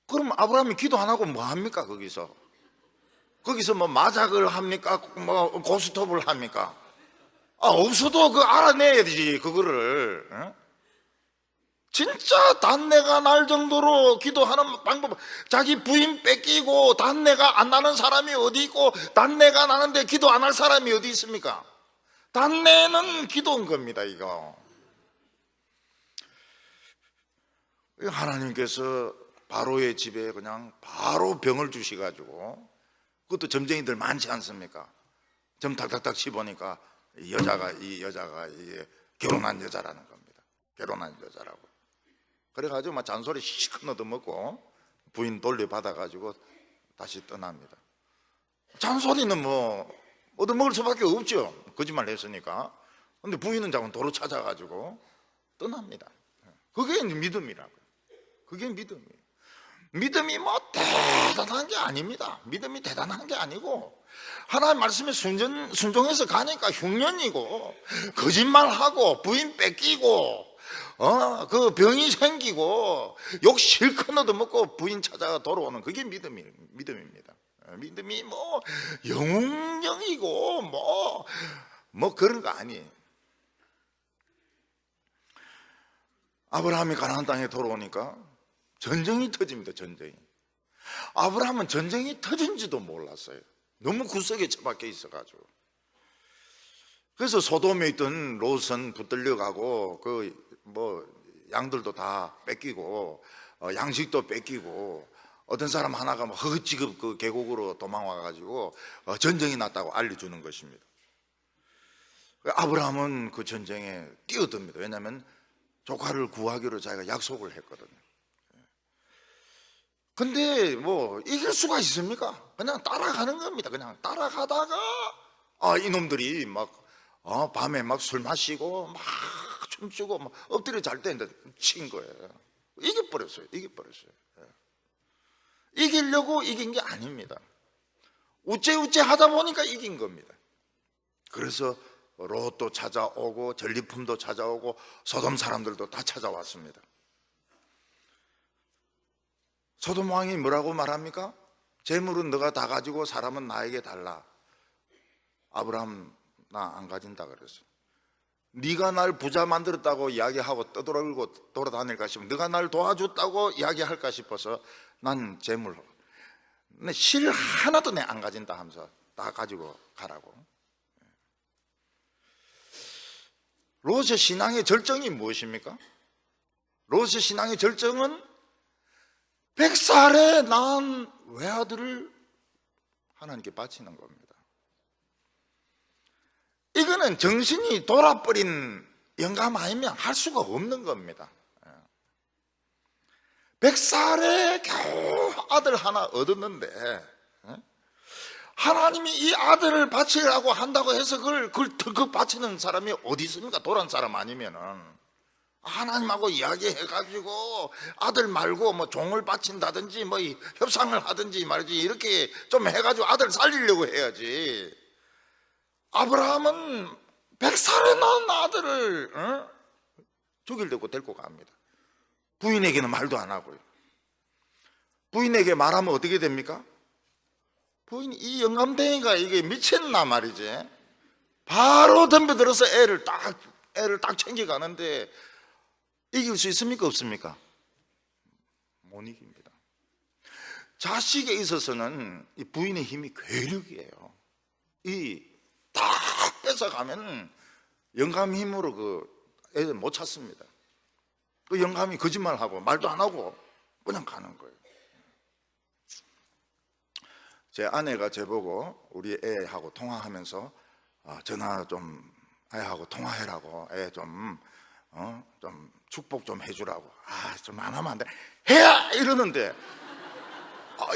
그럼 아브라함이 기도 안 하고 뭐 합니까? 거기서 마작을 합니까? 고스톱을 합니까? 없어도 알아내야지 그거를. 진짜 단내가 날 정도로 기도하는 방법. 자기 부인 뺏기고 단내가 안 나는 사람이 어디 있고, 단내가 나는데 기도 안 할 사람이 어디 있습니까? 단내는 기도인 겁니다. 이거 하나님께서 바로의 집에 그냥 바로 병을 주시가지고, 그것도 점쟁이들 많지 않습니까? 점 탁탁탁 씹으니까 이 여자가 이게 결혼한 여자라는 겁니다. 결혼한 여자라고. 그래가지고 막 잔소리 시컷 얻어먹고 부인 돌려받아가지고 다시 떠납니다. 잔소리는 뭐 얻어먹을 수밖에 없죠. 거짓말 했으니까. 근데 부인은 자꾸 도로 찾아가지고 떠납니다. 그게 믿음이라고요. 그게 믿음이에요. 믿음이 뭐 대단한 게 아닙니다. 믿음이 대단한 게 아니고, 하나님 말씀에 순종해서 가니까 흉년이고, 거짓말하고 부인 뺏기고, 그 병이 생기고, 욕 실컷 얻어먹고 부인 찾아가 돌아오는, 그게 믿음입니다. 믿음이 뭐 영웅적이고 뭐 그런 거 아니에요. 아브라함이 가나안 땅에 돌아오니까 전쟁이 터집니다. 전쟁이. 아브라함은 전쟁이 터진지도 몰랐어요. 너무 구석에 처박혀 있어가지고. 그래서 소돔에 있던 롯은 붙들려 가고, 양들도 다 뺏기고, 양식도 뺏기고, 어떤 사람 하나가 허겁지겁 그 계곡으로 도망와가지고 전쟁이 났다고 알려주는 것입니다. 아브라함은 그 전쟁에 뛰어듭니다. 왜냐하면 조카를 구하기로 자기가 약속을 했거든요. 근데 뭐 이길 수가 있습니까? 그냥 따라가는 겁니다. 그냥 따라가다가 이놈들이 밤에 막 술 마시고 막 춤추고 막 엎드려 잘 때인데 친 거예요. 이겨버렸어요. 이기려고 이긴 게 아닙니다. 우째우째 하다 보니까 이긴 겁니다. 그래서 롯도 찾아오고 전리품도 찾아오고 소돔 사람들도 다 찾아왔습니다. 소돔 왕이 뭐라고 말합니까? 재물은 너가 다 가지고 사람은 나에게 달라. 아브라함 나 안 가진다 그랬어요. 네가 날 부자 만들었다고 이야기하고 떠돌고 돌아다닐까 싶으면, 네가 날 도와줬다고 이야기할까 싶어서 난 재물, 실 하나도 내 안 가진다 하면서 다 가지고 가라고. 롯의 신앙의 절정이 무엇입니까? 롯의 신앙의 절정은 100살에 낳은 외아들을 하나님께 바치는 겁니다. 이거는 정신이 돌아버린 영감 아니면 할 수가 없는 겁니다. 100살에 겨우 아들 하나 얻었는데, 하나님이 이 아들을 바치라고 한다고 해서 그걸 바치는 사람이 어디 있습니까? 도란 사람 아니면은. 하나님하고 이야기해가지고 아들 말고 뭐 종을 바친다든지 뭐 협상을 하든지 말이지, 이렇게 좀 해가지고 아들 살리려고 해야지. 아브라함은 100살에 낳은 아들을 죽이려고 데리고 갑니다. 부인에게는 말도 안 하고요. 부인에게 말하면 어떻게 됩니까? 부인이 이 영감탱이가 이게 미쳤나 말이지. 바로 덤벼들어서 애를 딱 챙겨가는데 이길 수 있습니까? 없습니까? 못 이깁니다. 자식에 있어서는 이 부인의 힘이 괴력이에요. 다 뺏어가면 영감 힘으로 그 애들 못 찾습니다. 그 영감이 거짓말하고 말도 안 하고 그냥 가는 거예요. 제 아내가 저보고 우리 애하고 통화하면서 전화 좀 애하고 통화해라고, 애 좀 축복 좀 해주라고. 좀 안 하면 안 돼. 해야! 이러는데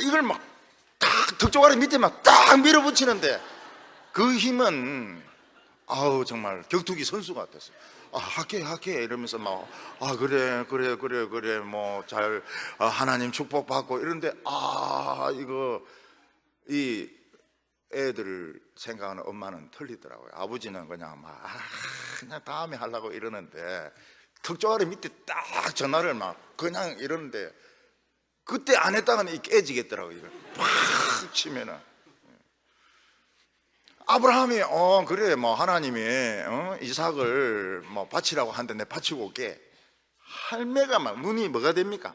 이걸 막 딱 덕조가리 밑에만 딱 밀어붙이는데 그 힘은 정말 격투기 선수 같았어요. 할게 이러면서 막 그래 뭐 잘 하나님 축복받고 이런데 이거 이 애들 생각하는 엄마는 틀리더라고요. 아버지는 그냥 그냥 다음에 하려고 이러는데 턱조아리 밑에 딱 전화를 막 그냥 이러는데, 그때 안 했다가는 깨지겠더라고요. 이걸 팍 치면은. 아브라함이 그래 뭐 하나님이 이삭을 뭐 바치라고 하는데 내 바치고 올게 할매가 막 눈이 뭐가 됩니까?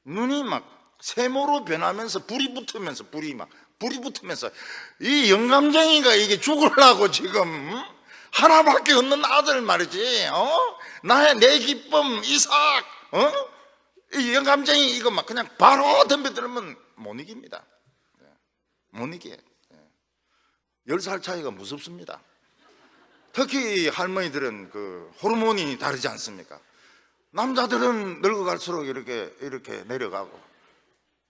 눈이 막 세모로 변하면서 불이 붙으면서 이 영감쟁이가 이게 죽으려고 지금 하나밖에 없는 아들 말이지. 내 기쁨 이삭. 이 영감쟁이 이거 막 그냥 바로 덤벼들면 못 이깁니다. 못 이겨. 10살 차이가 무섭습니다. 특히 할머니들은 그 호르몬이 다르지 않습니까? 남자들은 늙어갈수록 이렇게 내려가고,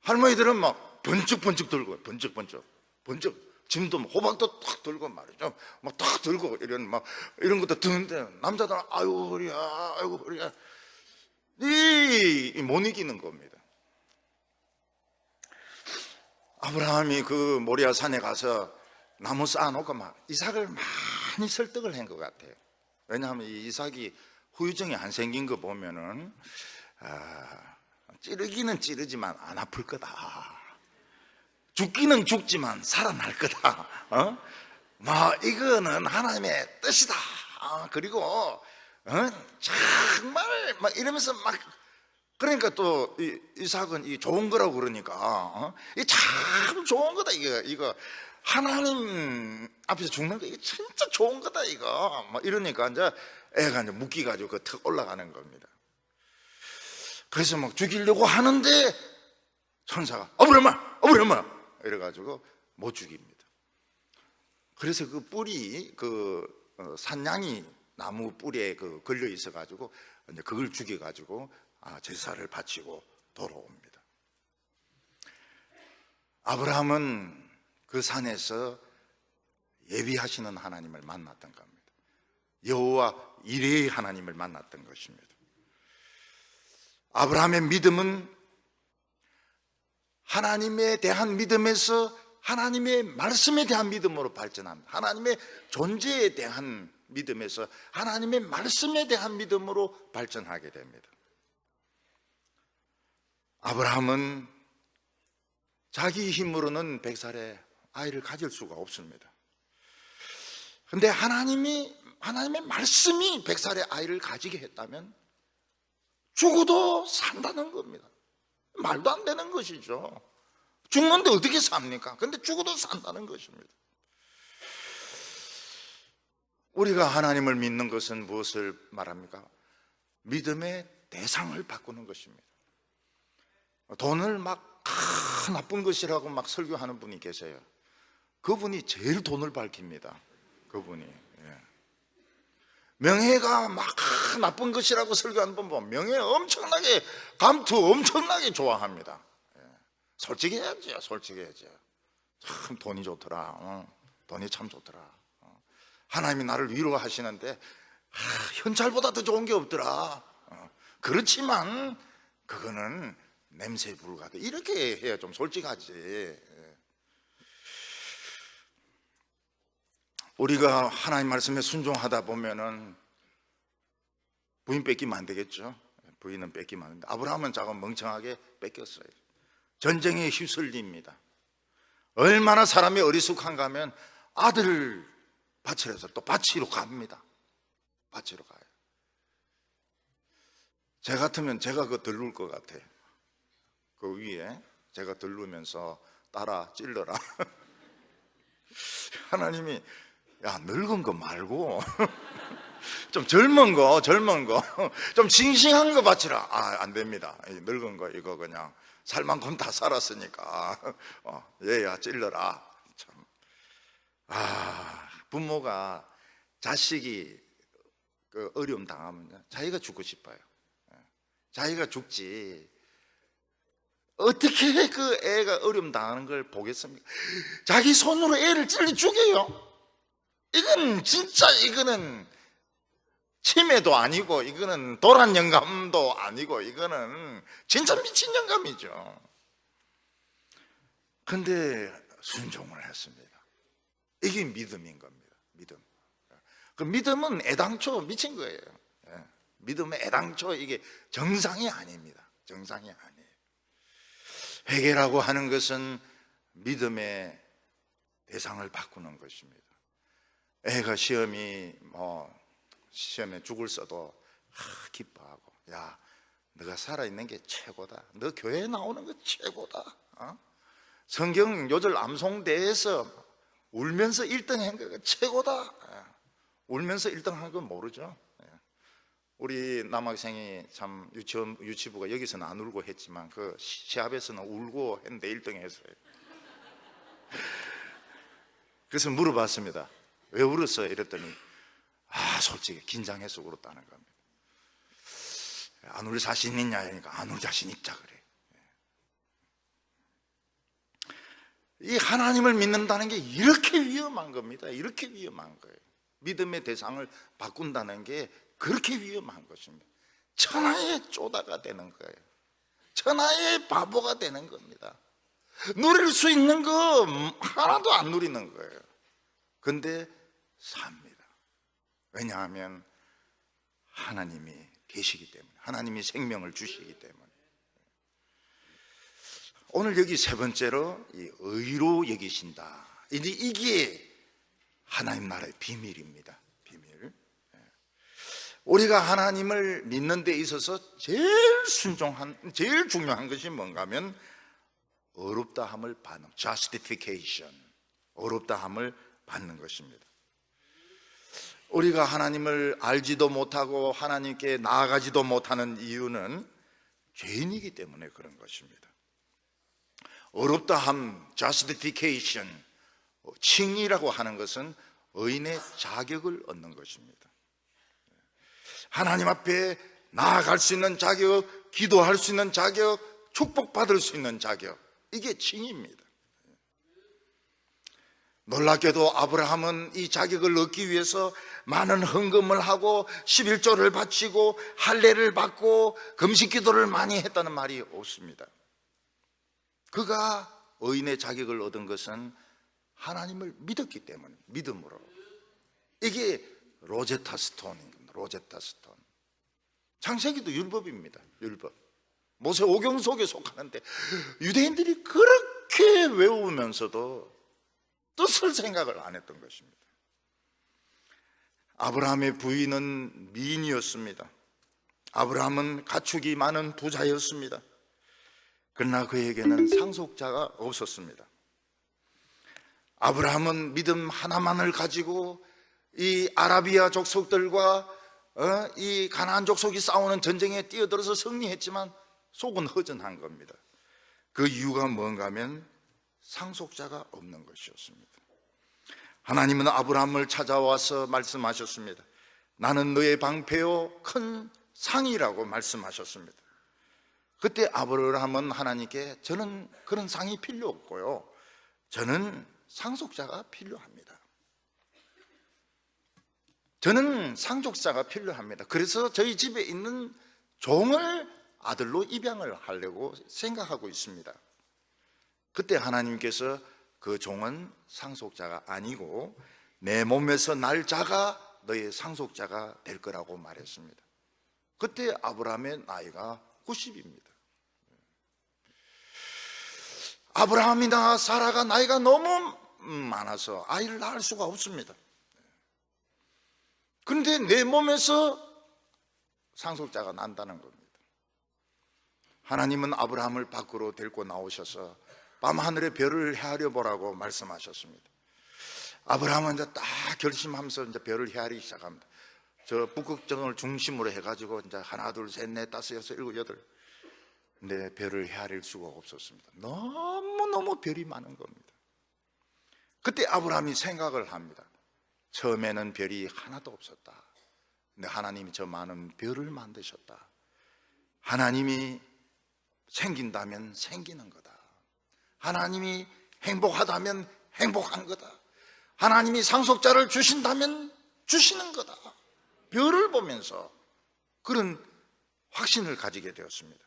할머니들은 막 번쩍번쩍 들고, 번쩍 지금도 호박도 탁 들고 말이죠. 막 탁 들고 이런 것도 드는데, 남자들은 아이고 허리야 못 이기는 겁니다. 아브라함이 그 모리아 산에 가서 나무 쌓아놓고 막 이삭을 많이 설득을 한 것 같아요. 왜냐하면 이 이삭이 후유증이 안 생긴 거 보면은 찌르기는 찌르지만 안 아플 거다. 죽기는 죽지만 살아날 거다. 이거는 하나님의 뜻이다. 그리고 정말 막 이러면서 막, 그러니까 또 이삭은 이 좋은 거라고 그러니까 이 참 좋은 거다 이거 하나님 앞에서 죽는 거 이거 진짜 좋은 거다 이거 막 이러니까 이제 애가 이제 묶이가지고 그 턱 올라가는 겁니다. 그래서 막 죽이려고 하는데 천사가 어부려마 이래가지고 못 죽입니다. 그래서 그 뿔이 산양이 나무 뿔에 걸려 있어가지고 이제 그걸 죽여가지고 제사를 바치고 돌아옵니다. 아브라함은 그 산에서 예비하시는 하나님을 만났던 겁니다. 여호와 이레의 하나님을 만났던 것입니다. 아브라함의 믿음은 하나님에 대한 믿음에서 하나님의 말씀에 대한 믿음으로 발전합니다. 하나님의 존재에 대한 믿음에서 하나님의 말씀에 대한 믿음으로 발전하게 됩니다. 아브라함은 자기 힘으로는 100살에 아이를 가질 수가 없습니다. 그런데 하나님의 말씀이 100살에 아이를 가지게 했다면 죽어도 산다는 겁니다. 말도 안 되는 것이죠. 죽는데 어떻게 삽니까? 그런데 죽어도 산다는 것입니다. 우리가 하나님을 믿는 것은 무엇을 말합니까? 믿음의 대상을 바꾸는 것입니다. 돈을 막 나쁜 것이라고 막 설교하는 분이 계세요. 그분이 제일 돈을 밝힙니다. 그분이. 명예가 막 나쁜 것이라고 설교하는 분 보면 명예 엄청나게 엄청나게 좋아합니다. 솔직해야죠. 참 돈이 좋더라. 돈이 참 좋더라. 하나님이 나를 위로하시는데 현찰보다 더 좋은 게 없더라. 그렇지만 그거는 냄새 불가다. 이렇게 해야 좀 솔직하지. 우리가 하나님 말씀에 순종하다 보면은 부인 뺏기면 안 되겠죠. 부인은 뺏기면 안 되는데 아브라함은 자꾸 멍청하게 뺏겼어요. 전쟁에 휩쓸립니다. 얼마나 사람이 어리숙한가 하면 아들을 바치러 해서 또 바치러 갑니다. 바치러 가요. 제 같으면 제가 그거 들룰 것 같아. 그 위에 제가 들르면서 따라 찔러라. 하나님이 야 늙은 거 말고 좀 젊은 거 좀 싱싱한 거 바치라. 안 됩니다. 늙은 거 이거 그냥 살 만큼 다 살았으니까 얘야 찔러라. 참. 부모가 자식이 그 어려움 당하면 자기가 죽고 싶어요. 자기가 죽지 어떻게 그 애가 어려움 당하는 걸 보겠습니까? 자기 손으로 애를 찔러 죽여요. 이건 진짜 이거는 치매도 아니고 이거는 도란 영감도 아니고 이거는 진짜 미친 영감이죠. 근데 순종을 했습니다. 이게 믿음인 겁니다. 믿음. 그 믿음은 애당초 미친 거예요. 믿음은 애당초 이게 정상이 아닙니다. 정상이 아니에요. 회개라고 하는 것은 믿음의 대상을 바꾸는 것입니다. 애가 시험에 죽을 써도 기뻐하고 야, 너가 살아있는 게 최고다. 너 교회 나오는 거 최고다. 성경 요절 암송대에서 울면서 1등 한 거가 최고다. 울면서 1등 한 건 모르죠. 우리 남학생이 참 유치부가 여기서는 안 울고 했지만 그 시합에서는 울고 했는데 1등 했어요. 그래서 물어봤습니다. 왜 울었어요? 이랬더니 솔직히 긴장해서 울었다는 겁니다. 안 울 자신 있냐? 하니까 안 울 자신 있자 그래. 이 하나님을 믿는다는 게 이렇게 위험한 겁니다. 이렇게 위험한 거예요. 믿음의 대상을 바꾼다는 게 그렇게 위험한 것입니다. 천하의 쪼다가 되는 거예요. 천하의 바보가 되는 겁니다. 누릴 수 있는 거 하나도 안 누리는 거예요. 근데 삽니다. 왜냐하면 하나님이 계시기 때문에, 하나님이 생명을 주시기 때문에. 오늘 여기 세 번째로 이 의로 여기신다. 이게 하나님 나라의 비밀입니다. 비밀. 우리가 하나님을 믿는 데 있어서 제일 중요한 것이 뭔가 하면 어렵다함을 받는, justification, 어렵다함을 받는 것입니다. 우리가 하나님을 알지도 못하고 하나님께 나아가지도 못하는 이유는 죄인이기 때문에 그런 것입니다. 어렵다함, justification, 칭의라고 하는 것은 의인의 자격을 얻는 것입니다. 하나님 앞에 나아갈 수 있는 자격, 기도할 수 있는 자격, 축복받을 수 있는 자격, 이게 칭의입니다. 놀랍게도 아브라함은 이 자격을 얻기 위해서 많은 헌금을 하고 11조를 바치고 할례를 받고 금식기도를 많이 했다는 말이 없습니다. 그가 의인의 자격을 얻은 것은 하나님을 믿었기 때문에, 믿음으로. 이게 로제타 스톤입니다. 로제타 스톤. 창세기도 율법입니다. 율법. 모세 오경 속에 속하는데 유대인들이 그렇게 외우면서도 뜻을 생각을 안 했던 것입니다. 아브라함의 부인은 미인이었습니다. 아브라함은 가축이 많은 부자였습니다. 그러나 그에게는 상속자가 없었습니다. 아브라함은 믿음 하나만을 가지고 이 아라비아 족속들과 이 가나안 족속이 싸우는 전쟁에 뛰어들어서 승리했지만 속은 허전한 겁니다. 그 이유가 뭔가 하면 상속자가 없는 것이었습니다. 하나님은 아브라함을 찾아와서 말씀하셨습니다. 나는 너의 방패요 큰 상이라고 말씀하셨습니다. 그때 아브라함은 하나님께 저는 그런 상이 필요 없고요, 저는 상속자가 필요합니다. 저는 상속자가 필요합니다. 그래서 저희 집에 있는 종을 아들로 입양을 하려고 생각하고 있습니다. 그때 하나님께서 그 종은 상속자가 아니고 내 몸에서 날 자가 너의 상속자가 될 거라고 말했습니다. 그때 아브라함의 나이가 90입니다. 아브라함이나 사라가 나이가 너무 많아서 아이를 낳을 수가 없습니다. 그런데 내 몸에서 상속자가 난다는 겁니다. 하나님은 아브라함을 밖으로 데리고 나오셔서 밤하늘의 별을 헤아려 보라고 말씀하셨습니다. 아브라함은 이제 딱 결심하면서 이제 별을 헤아리기 시작합니다. 저 북극성을 중심으로 해가지고 이제 하나, 둘, 셋, 넷, 다섯, 여섯, 일곱, 여덟. 근데 별을 헤아릴 수가 없었습니다. 너무너무 별이 많은 겁니다. 그때 아브라함이 생각을 합니다. 처음에는 별이 하나도 없었다. 근데 하나님이 저 많은 별을 만드셨다. 하나님이 생긴다면 생기는 거다. 하나님이 행복하다면 행복한 거다. 하나님이 상속자를 주신다면 주시는 거다. 별을 보면서 그런 확신을 가지게 되었습니다.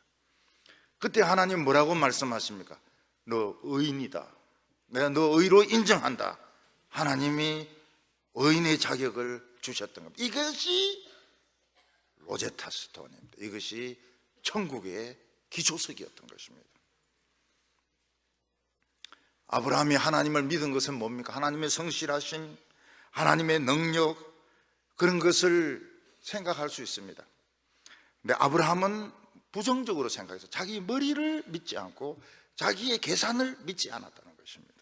그때 하나님 뭐라고 말씀하십니까? 너 의인이다. 내가 너 의로 인정한다. 하나님이 의인의 자격을 주셨던 겁니다. 이것이 로제타 스톤입니다. 이것이 천국의 기초석이었던 것입니다. 아브라함이 하나님을 믿은 것은 뭡니까? 하나님의 성실하심, 하나님의 능력, 그런 것을 생각할 수 있습니다. 근데 아브라함은 부정적으로 생각해서 자기 머리를 믿지 않고 자기의 계산을 믿지 않았다는 것입니다.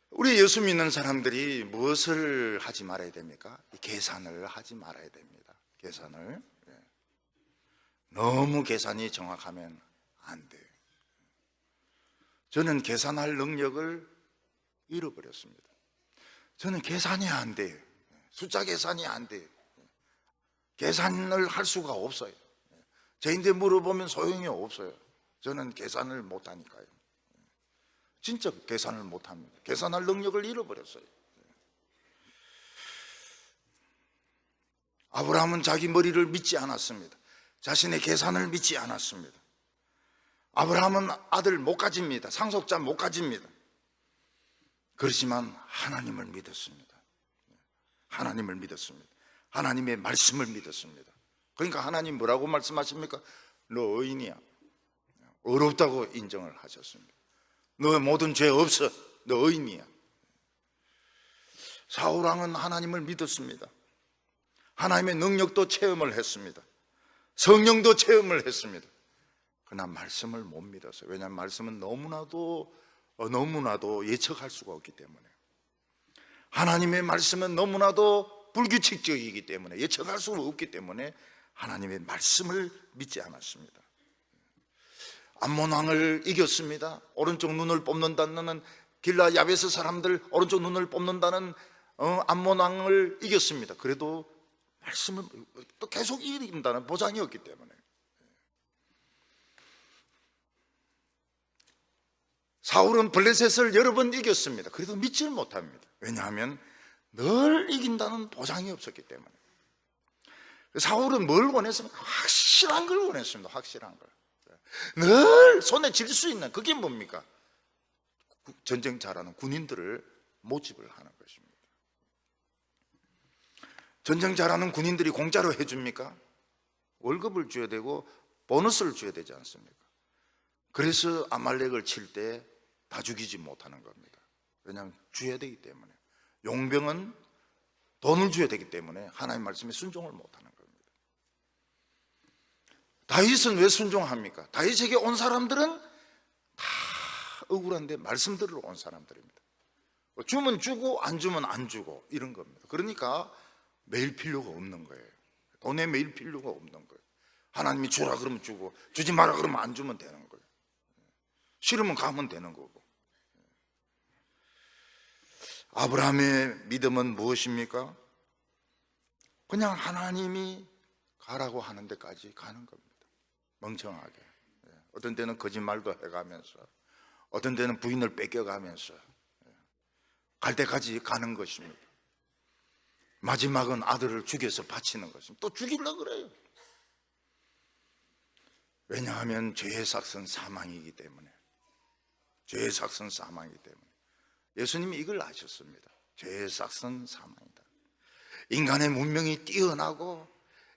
우리 예수 믿는 사람들이 무엇을 하지 말아야 됩니까? 계산을 하지 말아야 됩니다. 계산을. 너무 계산이 정확하면 안 돼요. 저는 계산할 능력을 잃어버렸습니다. 저는 계산이 안 돼요. 숫자 계산이 안 돼요. 계산을 할 수가 없어요. 저인데 물어보면 소용이 없어요. 저는 계산을 못하니까요. 진짜 계산을 못합니다. 계산할 능력을 잃어버렸어요. 아브라함은 자기 머리를 믿지 않았습니다. 자신의 계산을 믿지 않았습니다. 아브라함은 아들 못 가집니다. 상속자 못 가집니다. 그렇지만 하나님을 믿었습니다. 하나님을 믿었습니다. 하나님의 말씀을 믿었습니다. 그러니까 하나님 뭐라고 말씀하십니까? 너 의인이야. 어렵다고 인정을 하셨습니다. 너 모든 죄 없어. 너 의인이야. 사울왕은 하나님을 믿었습니다. 하나님의 능력도 체험을 했습니다. 성령도 체험을 했습니다. 그러나 말씀을 못 믿었어요. 왜냐하면 말씀은 너무나도 예측할 수가 없기 때문에, 하나님의 말씀은 너무나도 불규칙적이기 때문에, 예측할 수가 없기 때문에 하나님의 말씀을 믿지 않았습니다. 암몬 왕을 이겼습니다. 오른쪽 눈을 뽑는다는, 길라 야베스 사람들 오른쪽 눈을 뽑는다는 암몬 왕을 이겼습니다. 그래도 말씀을 또 계속 이긴다는 보장이 없기 때문에, 사울은 블레셋을 여러 번 이겼습니다. 그래도 믿지를 못합니다. 왜냐하면 늘 이긴다는 보장이 없었기 때문에. 사울은 뭘 원했습니까? 확실한 걸 원했습니다. 확실한 걸. 늘 손에 쥘 수 있는, 그게 뭡니까? 전쟁 잘하는 군인들을 모집을 하는 것입니다. 전쟁 잘하는 군인들이 공짜로 해줍니까? 월급을 줘야 되고 보너스를 줘야 되지 않습니까? 그래서 아말렉을 칠 때 다 죽이지 못하는 겁니다. 왜냐하면 줘야 되기 때문에. 용병은 돈을 줘야 되기 때문에 하나님 말씀에 순종을 못하는 겁니다. 다윗은 왜 순종합니까? 다윗에게 온 사람들은 다 억울한데 말씀 들으러 온 사람들입니다. 주면 주고 안 주면 안 주고 이런 겁니다. 그러니까 매일 필요가 없는 거예요. 돈에 매일 필요가 없는 거예요. 하나님이 주라 그러면 주고, 주지 마라 그러면 안 주면 되는 거예요. 싫으면 가면 되는 거고. 아브라함의 믿음은 무엇입니까? 그냥 하나님이 가라고 하는 데까지 가는 겁니다. 멍청하게. 어떤 때는 거짓말도 해가면서, 어떤 때는 부인을 뺏겨가면서 갈 때까지 가는 것입니다. 마지막은 아들을 죽여서 바치는 것입니다. 또 죽이려고 그래요. 왜냐하면 죄의 삭은 사망이기 때문에. 죄의 삭은 사망이기 때문에. 예수님이 이걸 아셨습니다. 죄의 삭은 사망이다. 인간의 문명이 뛰어나고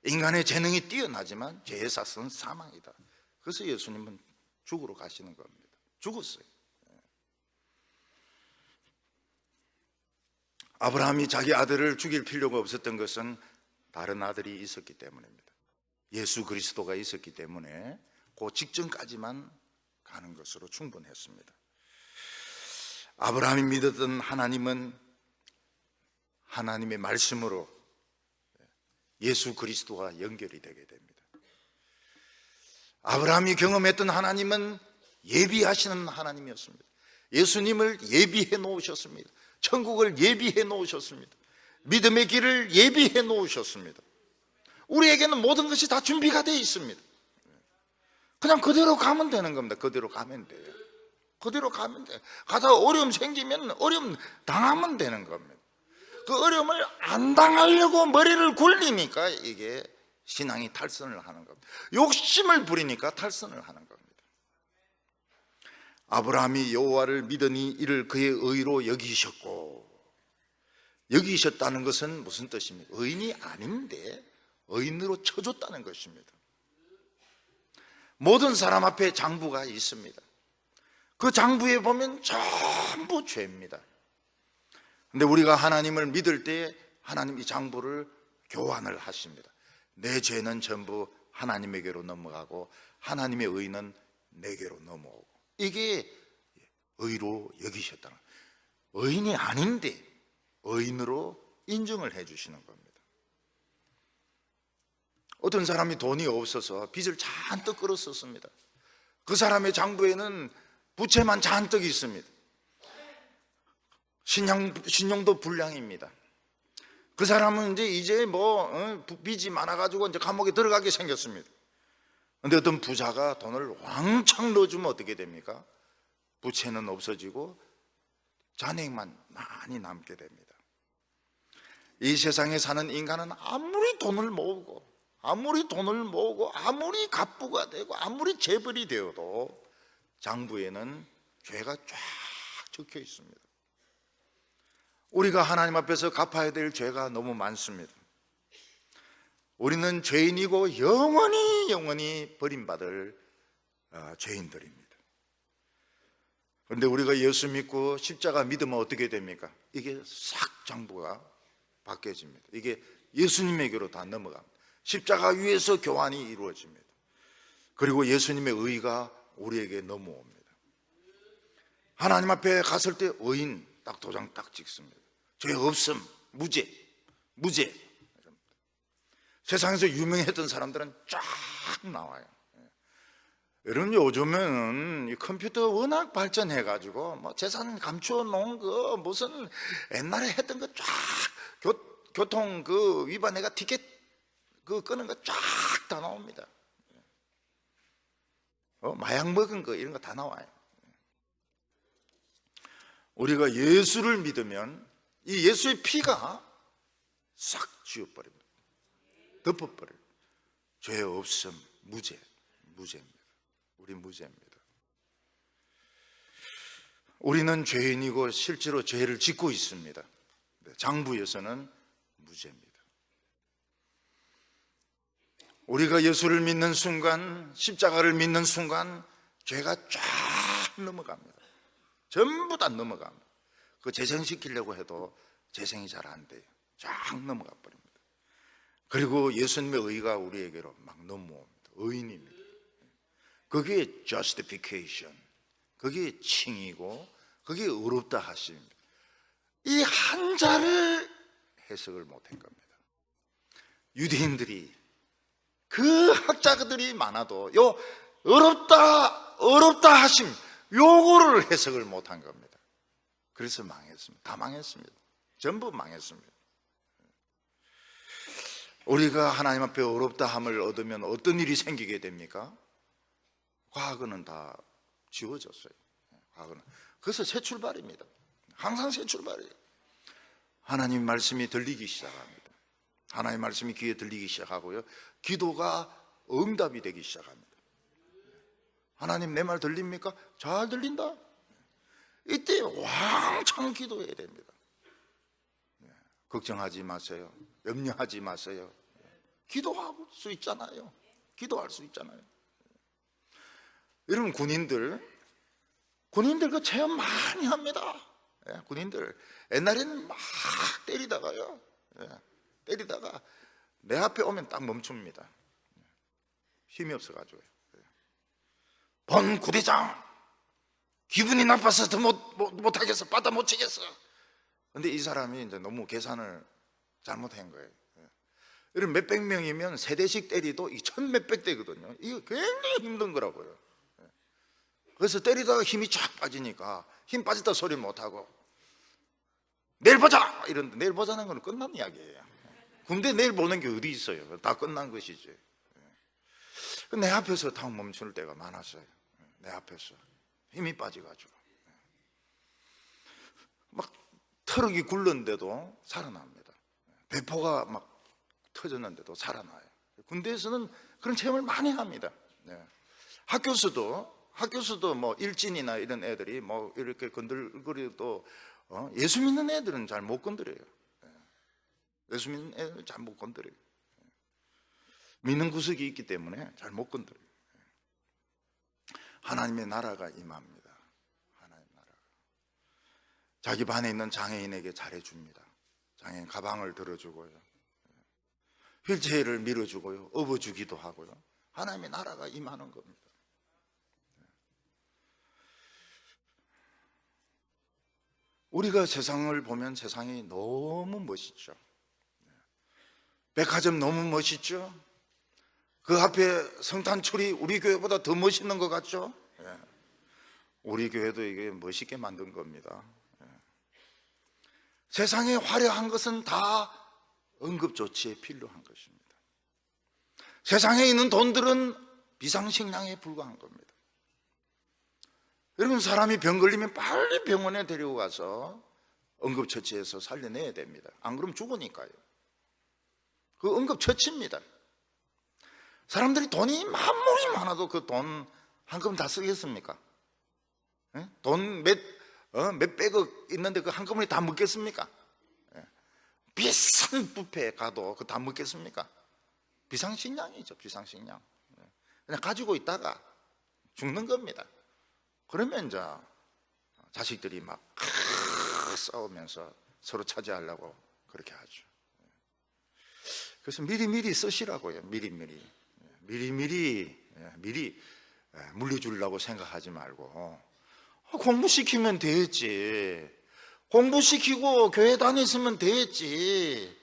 인간의 재능이 뛰어나지만 죄의 삭은 사망이다. 그래서 예수님은 죽으러 가시는 겁니다. 죽었어요. 아브라함이 자기 아들을 죽일 필요가 없었던 것은 다른 아들이 있었기 때문입니다. 예수 그리스도가 있었기 때문에 그 직전까지만 가는 것으로 충분했습니다. 아브라함이 믿었던 하나님은 하나님의 말씀으로 예수 그리스도가 연결이 되게 됩니다. 아브라함이 경험했던 하나님은 예비하시는 하나님이었습니다. 예수님을 예비해 놓으셨습니다. 천국을 예비해 놓으셨습니다. 믿음의 길을 예비해 놓으셨습니다. 우리에게는 모든 것이 다 준비가 되어 있습니다. 그냥 그대로 가면 되는 겁니다. 그대로 가면 돼요. 그대로 가면 돼요. 가다가 어려움 생기면 어려움 당하면 되는 겁니다. 그 어려움을 안 당하려고 머리를 굴리니까 이게 신앙이 탈선을 하는 겁니다. 욕심을 부리니까 탈선을 하는 겁니다. 아브라함이 여호와를 믿으니 이를 그의 의로 여기셨고, 여기셨다는 것은 무슨 뜻입니까? 의인이 아닌데 의인으로 쳐줬다는 것입니다. 모든 사람 앞에 장부가 있습니다. 그 장부에 보면 전부 죄입니다. 근데 우리가 하나님을 믿을 때 하나님 이 장부를 교환을 하십니다. 내 죄는 전부 하나님에게로 넘어가고 하나님의 의는 내게로 넘어오고, 이게 의로 여기셨다는, 의인이 아닌데 의인으로 인정을 해 주시는 겁니다. 어떤 사람이 돈이 없어서 빚을 잔뜩 끌었었습니다. 그 사람의 장부에는 부채만 잔뜩 있습니다. 신용도 불량입니다. 그 사람은 이제 빚이 많아가지고 이제 감옥에 들어가게 생겼습니다. 그런데 어떤 부자가 돈을 왕창 넣어주면 어떻게 됩니까? 부채는 없어지고 잔액만 많이 남게 됩니다. 이 세상에 사는 인간은 아무리 돈을 모으고 아무리 갑부가 되고 아무리 재벌이 되어도 장부에는 죄가 쫙 적혀 있습니다. 우리가 하나님 앞에서 갚아야 될 죄가 너무 많습니다. 우리는 죄인이고 영원히 버림받을 죄인들입니다. 그런데 우리가 예수 믿고 십자가 믿으면 어떻게 됩니까? 이게 싹 장부가 바뀌어집니다. 이게 예수님에게로 다 넘어갑니다. 십자가 위에서 교환이 이루어집니다. 그리고 예수님의 의가 우리에게 넘어옵니다. 하나님 앞에 갔을 때 의인 딱 도장 딱 찍습니다. 죄 없음, 무죄. 세상에서 유명했던 사람들은 쫙 나와요. 여러분, 요즘은 이 컴퓨터 워낙 발전해가지고 뭐 재산 감추어 놓은 거 무슨 옛날에 했던 거 쫙, 교통 그 위반해가 티켓 그 끄는 거 쫙 다 나옵니다. 마약 먹은 거 이런 거 다 나와요. 우리가 예수를 믿으면 이 예수의 피가 싹 지워버립니다. 덮어버려요. 죄 없음, 무죄입니다. 우리 무죄입니다. 우리는 죄인이고 실제로 죄를 짓고 있습니다. 장부에서는 무죄입니다. 우리가 예수를 믿는 순간, 십자가를 믿는 순간 죄가 쫙 넘어갑니다. 전부 다 넘어갑니다. 그 재생시키려고 해도 재생이 잘 안 돼요. 쫙 넘어가 버립니다. 그리고 예수님의 의가 우리에게로 막 넘어옵니다. 의인입니다. 그게 justification, 그게 칭이고 그게 의롭다 하심입니다. 이 한자를 해석을 못한 겁니다. 유대인들이 그 학자들이 많아도 요 의롭다 하심 요거를 해석을 못한 겁니다. 그래서 망했습니다. 다 망했습니다. 전부 망했습니다. 우리가 하나님 앞에 의롭다 함을 얻으면 어떤 일이 생기게 됩니까? 과거는 다 지워졌어요. 과거는. 그래서 새 출발입니다. 항상 새 출발이에요. 하나님 말씀이 들리기 시작합니다. 하나님 말씀이 귀에 들리기 시작하고요, 기도가 응답이 되기 시작합니다. 하나님 내 말 들립니까? 잘 들린다. 이때 왕창 기도해야 됩니다. 걱정하지 마세요. 염려하지 마세요. 기도할 수 있잖아요. 기도할 수 있잖아요. 여러분, 군인들 그 체험 많이 합니다. 군인들 옛날에는 막 때리다가요, 때리다가 내 앞에 오면 딱 멈춥니다. 힘이 없어가지고요. 본 구대장 기분이 나빠서 더 못하겠어, 받아 못 치겠어. 근데 이 사람이 이제 너무 계산을 잘못한 거예요. 이런 몇백 명이면 세 대씩 때리도 이 천 몇백 대거든요. 이거 굉장히 힘든 거라고요. 그래서 때리다가 힘이 쫙 빠지니까 힘 빠졌다 소리 못하고 내일 보자 이런데, 내일 보자는 건 끝난 이야기예요. 군대 내일 보는 게 어디 있어요. 다 끝난 것이지. 내 앞에서 다 멈출 때가 많았어요. 내 앞에서 힘이 빠져가지고 막 트럭이 굴렀는데도 살아납니다. 배포가 막 터졌는데도 살아나요. 군대에서는 그런 체험을 많이 합니다. 학교에서도 뭐 일진이나 이런 애들이 뭐 이렇게 건들거려도 예수 믿는 애들은 잘 못 건드려요. 예수 믿는 애들은 잘 못 건드려요. 믿는 구석이 있기 때문에 잘 못 건드려요. 하나님의 나라가 임합니다. 하나님의 나라가. 자기 반에 있는 장애인에게 잘해줍니다. 장애인 가방을 들어주고요. 휠체어를 밀어주고요, 업어주기도 하고요. 하나님의 나라가 임하는 겁니다. 우리가 세상을 보면 세상이 너무 멋있죠. 백화점 너무 멋있죠. 그 앞에 성탄철이 우리 교회보다 더 멋있는 것 같죠. 우리 교회도 이게 멋있게 만든 겁니다. 세상에 화려한 것은 다 응급조치에 필요한 것입니다. 세상에 있는 돈들은 비상식량에 불과한 겁니다. 여러분, 사람이 병 걸리면 빨리 병원에 데리고 가서 응급처치해서 살려내야 됩니다. 안 그러면 죽으니까요. 그 응급처치입니다. 사람들이 돈이 아무리 많아도 그 돈 한꺼번에 다 쓰겠습니까? 돈 몇백억 있는데 그 한꺼번에 다 먹겠습니까? 비싼 뷔페에 가도 그 다 먹겠습니까? 비상식량이죠, 비상식량. 그냥 가지고 있다가 죽는 겁니다. 그러면 이제 자식들이 막 싸우면서 서로 차지하려고 그렇게 하죠. 그래서 미리미리 쓰시라고요. 미리미리 물려주려고 생각하지 말고 공부시키면 되겠지. 공부시키고 교회 다녔으면 되겠지.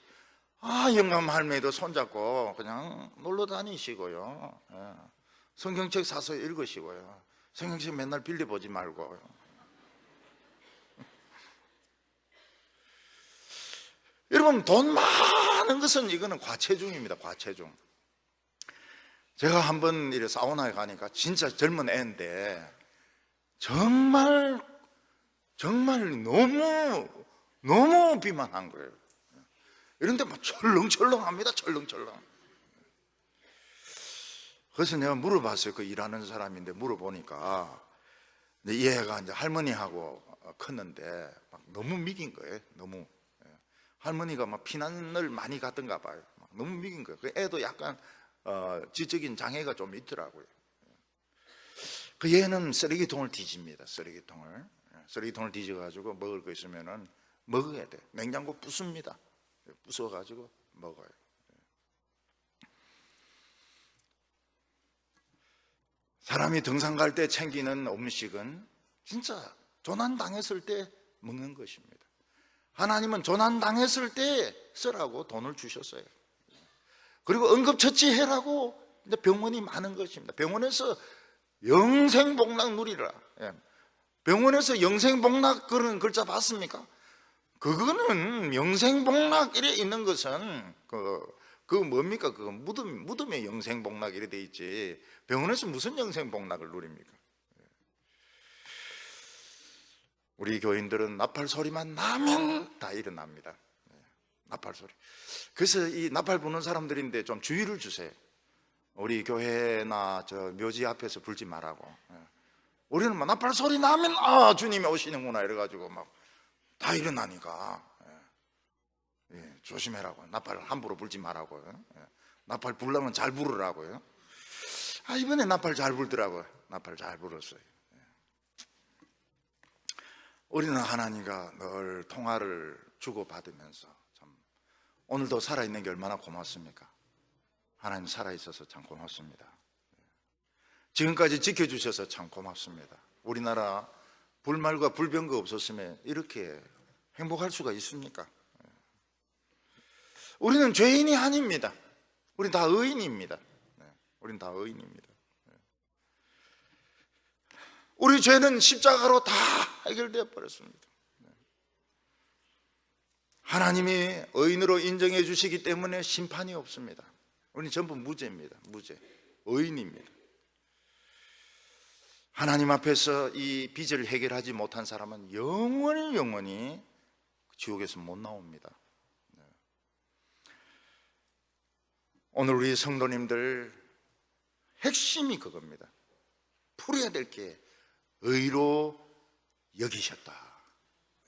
영감 할매도 손잡고 그냥 놀러 다니시고요. 성경책 사서 읽으시고요. 성경책 맨날 빌려보지 말고. 여러분, 돈 많은 것은 이거는 과체중입니다. 과체중. 제가 한번 이래 사우나에 가니까 진짜 젊은 애인데 정말 너무 비만한 거예요. 이런데 막 철렁철렁합니다. 철렁철렁. 그래서 내가 물어봤어요. 그 일하는 사람인데 물어보니까 이 애가 이제 할머니하고 컸는데 막 너무 미긴 거예요. 너무. 할머니가 막 피난을 많이 갔던가 봐요. 막 너무 미긴 거예요. 그 애도 약간 지적인 장애가 좀 있더라고요. 그 얘는 쓰레기통을 뒤집니다. 쓰레기통을 뒤져가지고 먹을 거 있으면은 먹어야 돼. 냉장고 부숩니다. 부숴가지고 먹어요. 사람이 등산 갈 때 챙기는 음식은 진짜 조난당했을 때 먹는 것입니다. 하나님은 조난당했을 때 쓰라고 돈을 주셨어요. 그리고 응급처치해라고 병원이 많은 것입니다. 병원에서 영생복락 누리라. 병원에서 영생복락 그런 글자 봤습니까? 그거는 영생복락 이래 있는 것은 그 뭡니까? 그 무덤에 영생복락 이래 돼 있지. 병원에서 무슨 영생복락을 누립니까? 우리 교인들은 나팔 소리만 나면 다 일어납니다. 나팔 소리. 그래서 이 나팔 부는 사람들인데 좀 주의를 주세요. 우리 교회나 저 묘지 앞에서 불지 말라고. 우리는 막 나팔 소리 나면 주님이 오시는구나 이래가지고 막 다 일어나니까 조심해라고. 나팔 함부로 불지 말라고요. 나팔 불려면 잘 부르라고요. 이번에 나팔 잘 불더라고요. 나팔 잘 불었어요. 우리는 하나님과 늘 통화를 주고받으면서 참 오늘도 살아있는 게 얼마나 고맙습니까? 하나님 살아있어서 참 고맙습니다. 지금까지 지켜주셔서 참 고맙습니다. 우리나라 불말과 불병거 없었으면 이렇게 행복할 수가 있습니까? 우리는 죄인이 아닙니다. 우린 다 의인입니다. 우린 다 의인입니다. 우리 죄는 십자가로 다 해결되어 버렸습니다. 하나님이 의인으로 인정해 주시기 때문에 심판이 없습니다. 우리는 전부 무죄입니다. 무죄. 의인입니다. 하나님 앞에서 이 빚을 해결하지 못한 사람은 영원히 지옥에서 못 나옵니다. 오늘 우리 성도님들 핵심이 그겁니다. 풀어야 될 게 의로 여기셨다.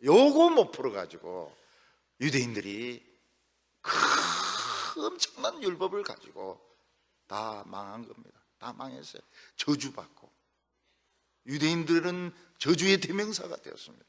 요거 못 풀어가지고 유대인들이 엄청난 율법을 가지고 다 망한 겁니다. 다 망했어요. 저주받고 유대인들은 저주의 대명사가 되었습니다.